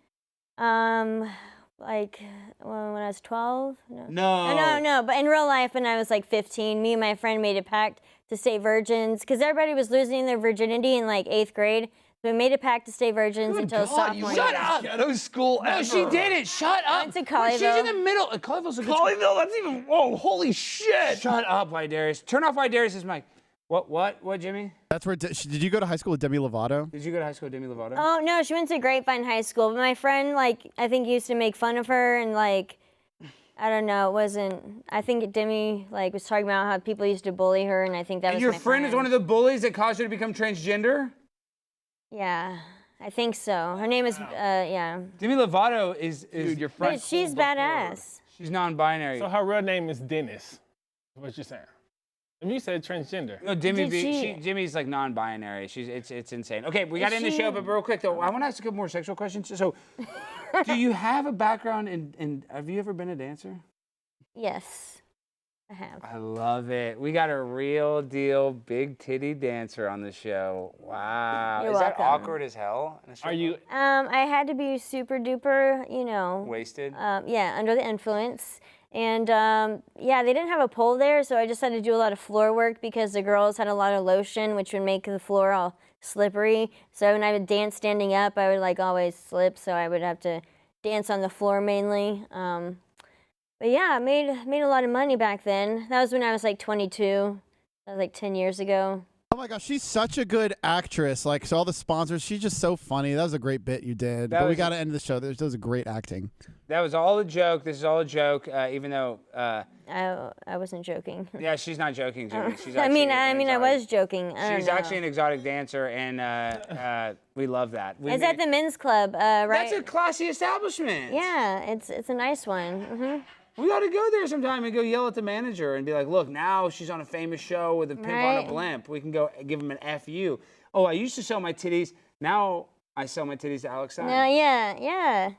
Like when I was 12. No. But in real life, when I was like 15, me and my friend made a pact to stay virgins because everybody was losing their virginity in like 8th grade. So we made a pact to stay virgins until sophomore year. Shut up! Ghetto school No, she didn't. Shut up. I went to Colleyville. She's in the middle. Colleyville's a good Colleyville, that's even. Oh, holy shit! Shut up, White Darius. Turn off White Darius's mic. What, Jimmy? That's where. Did you go to high school with Demi Lovato? Did you go to high school with Demi Lovato? Oh no, she went to Grapevine High School. But my friend, like, I think used to make fun of her and like, I don't know, it wasn't. I think Demi like was talking about how people used to bully her, and I think that was. Your my friend is one of the bullies that caused her to become transgender? Yeah, I think so. Her name is yeah. Demi Lovato is Dude, your friend. But she's badass. She's non-binary. So her real name is Dennis. What you're saying? And you said transgender. No, Jimmy's like non-binary. It's insane. Okay, we got in the show, but real quick though, I want to ask a couple more sexual questions. So, do you have a background in? Have you ever been a dancer? Yes, I have. I love it. We got a real deal big titty dancer on the show. Wow, You're is that welcome. awkward as hell? Are you? I had to be super duper, you know. Wasted? Yeah, under the influence. And yeah, they didn't have a pole there, so I just had to do a lot of floor work because the girls had a lot of lotion, which would make the floor all slippery. So when I would dance standing up, I would like always slip, so I would have to dance on the floor mainly. But yeah, I made a lot of money back then. That was when I was like 22. That was like 10 years ago. Oh my gosh, she's such a good actress. Like, so all the sponsors, she's just so funny. That was a great bit you did. But we got to end the show. That was a great acting. That was all a joke. This is all a joke, even though. I wasn't joking. Yeah, she's not joking, Jimmy. She's I was joking. She's actually an exotic dancer, and we love that. It's at the men's club, right? That's a classy establishment. Yeah, it's a nice one. Mm-hmm. We ought to go there sometime and go yell at the manager and be like, look, now she's on a famous show with a pimp on a blimp. We can go give him an FU. Oh, I used to sell my titties. Now I sell my titties to Alex Stein. No, yeah.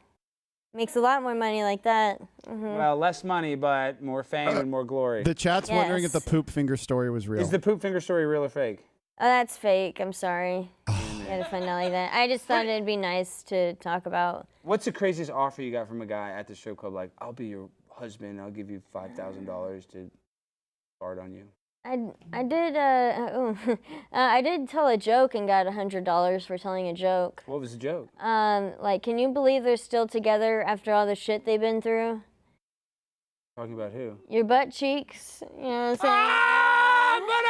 Makes a lot more money like that. Mm-hmm. Well, less money, but more fame and more glory. The chat's wondering if the poop finger story was real. Is the poop finger story real or fake? Oh, that's fake. I'm sorry. You had to find out like that. I just thought it'd be nice to talk about. What's the craziest offer you got from a guy at the strip club? Like, I'll be your husband. I'll give you $5,000 to fart on you. I did tell a joke and got $100 for telling a joke. What was the joke? Like, can you believe they're still together after all the shit they've been through? Talking about who? Your butt cheeks. You know what I'm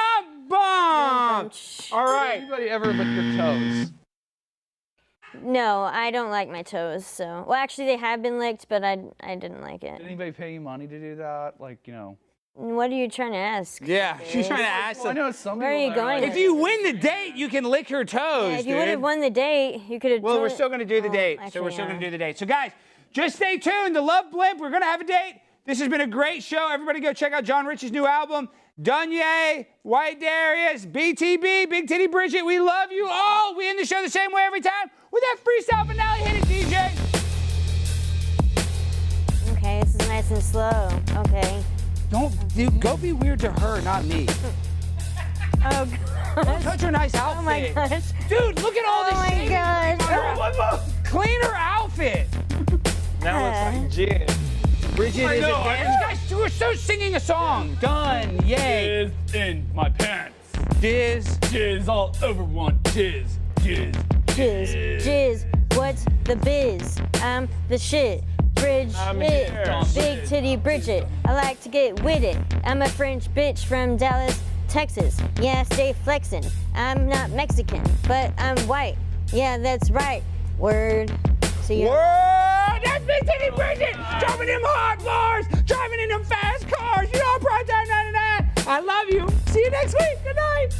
saying? All right. Did anybody ever lick your toes? No, I don't like my toes. So, well, actually, they have been licked, but I didn't like it. Did anybody pay you money to do that? Like, you know. What are you trying to ask? Yeah, she's trying to ask. Well, I know some Where are you going? If you win the date, you can lick her toes. Yeah, if you would have won the date, you could have. Well, we're still going to do the date. actually, So we're still going to do the date. So guys, just stay tuned. The Love Blimp. We're going to have a date. This has been a great show. Everybody go check out John Rich's new album. Dunye, White Darius, BTB, Big Titty Bridget. We love you all. We end the show the same way every time with that freestyle finale. Hit it, DJ. Okay, this is nice and slow. Okay. Go be weird to her, not me. Oh, God. Don't touch her nice outfit. Oh, my gosh. Dude, look at all this shit. Oh, my God. Clean her outfit. Now it's like gin. Bridget is a dancer. Guys, we're so singing a song. Done. Yay. Jizz in my pants. Jizz. Jizz all over one. Jizz. Jizz. What's the biz? I'm the shit. Bridget, Big Titty Bridget. I like to get with it. I'm a French bitch from Dallas, Texas. Yeah, stay flexing. I'm not Mexican, but I'm white. Yeah, that's right. Word. See ya. Word! That's Big Titty Bridget! Driving them hard bars! Driving in them fast cars! You know, Prime Time 99! I love you! See you next week! Good night!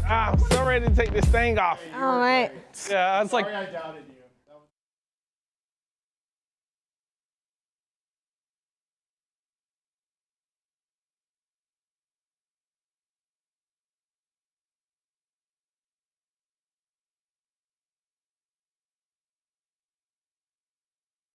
I'm so ready to take this thing off. All right. Yeah, it's like. I doubted you.